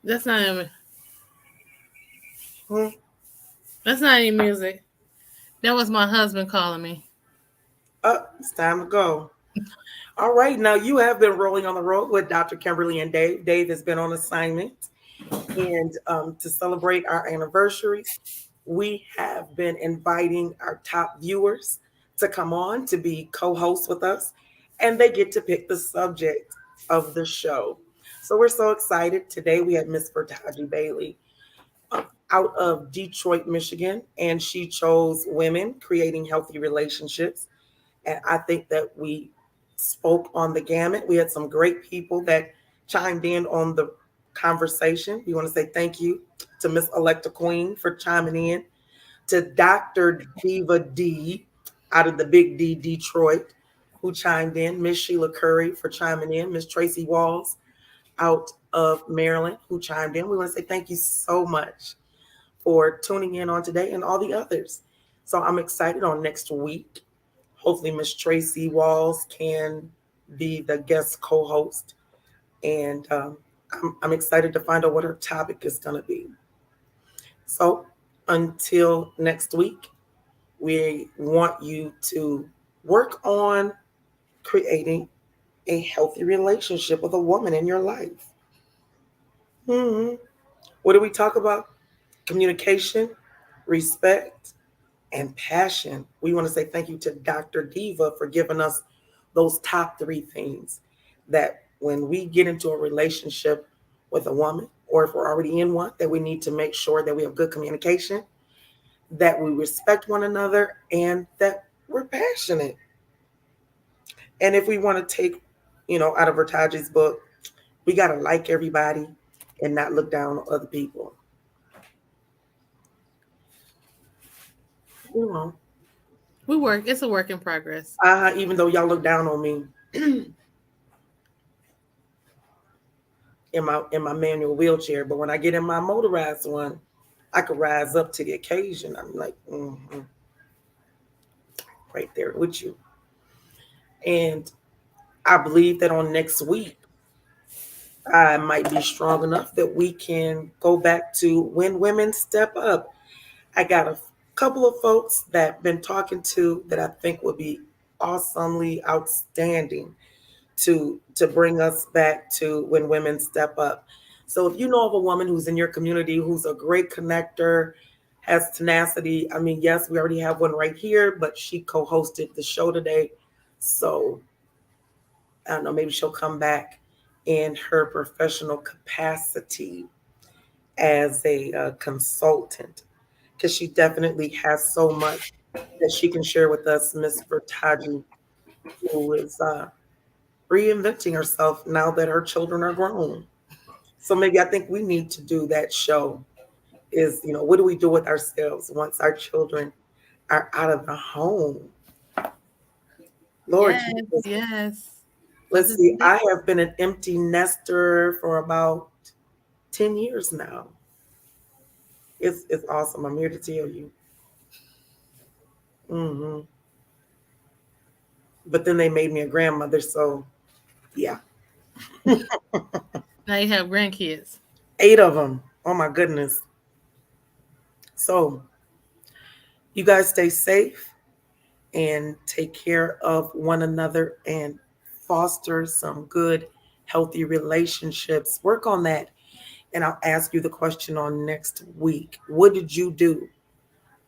That's not even. Hmm. That's not any music. That was my husband calling me. It's time to go. All right, now you have been rolling on the road with Dr. Kimberly and Dave. Dave has been on assignment, and to celebrate our anniversary, we have been inviting our top viewers to come on to be co-hosts with us, and they get to pick the subject of the show. So we're so excited. Today we have Miss VerTongie Bailey out of Detroit, Michigan, and she chose women creating healthy relationships. And I think that we spoke on the gamut. We had some great people that chimed in on the conversation. We want to say thank you to Miss Electa Queen for chiming in, to Dr. Diva D out of the Big D Detroit, who chimed in, Miss Sheila Curry for chiming in, Miss Tracy Walls out of Maryland, who chimed in. We want to say thank you so much for tuning in on today and all the others. So I'm excited on next week. Hopefully, Miss Tracy Walls can be the guest co-host, and I'm excited to find out what her topic is going to be. So until next week, we want you to work on creating a healthy relationship with a woman in your life. Hmm. What do we talk about? Communication, respect, and passion. We want to say thank you to Dr. Diva for giving us those top three things that when we get into a relationship with a woman, or if we're already in one, that we need to make sure that we have good communication, that we respect one another, and that we're passionate. And if we want to take, out of VerTongie's book, we got to like everybody and not look down on other people. You know, We work. It's a work in progress. Even though y'all look down on me in my manual wheelchair, but when I get in my motorized one, I could rise up to the occasion. I'm like, right there with you. And I believe that on next week, I might be strong enough that we can go back to when women step up. I got a couple of folks that I've been talking to that I think would be awesomely outstanding to bring us back to when women step up. So if you know of a woman who's in your community who's a great connector, has tenacity, I mean, yes, we already have one right here, but she co-hosted the show today. So I don't know, maybe she'll come back in her professional capacity as a consultant because she definitely has so much that she can share with us, Miss VerTongie, who is reinventing herself now that her children are grown. So maybe I think we need to do that show is, what do we do with ourselves once our children are out of the home? Lord Yes, Jesus. yes. What Let's does see, it I have been an empty nester for about 10 years now. It's awesome. I'm here to tell you. hmm But then they made me a grandmother. So, yeah, now you have grandkids? 8 of them. Oh, my goodness. So, you guys stay safe and take care of one another and foster some good, healthy relationships. Work on that. And I'll ask you the question on next week. What did you do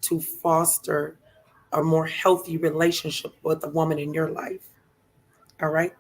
to foster a more healthy relationship with a woman in your life? All right.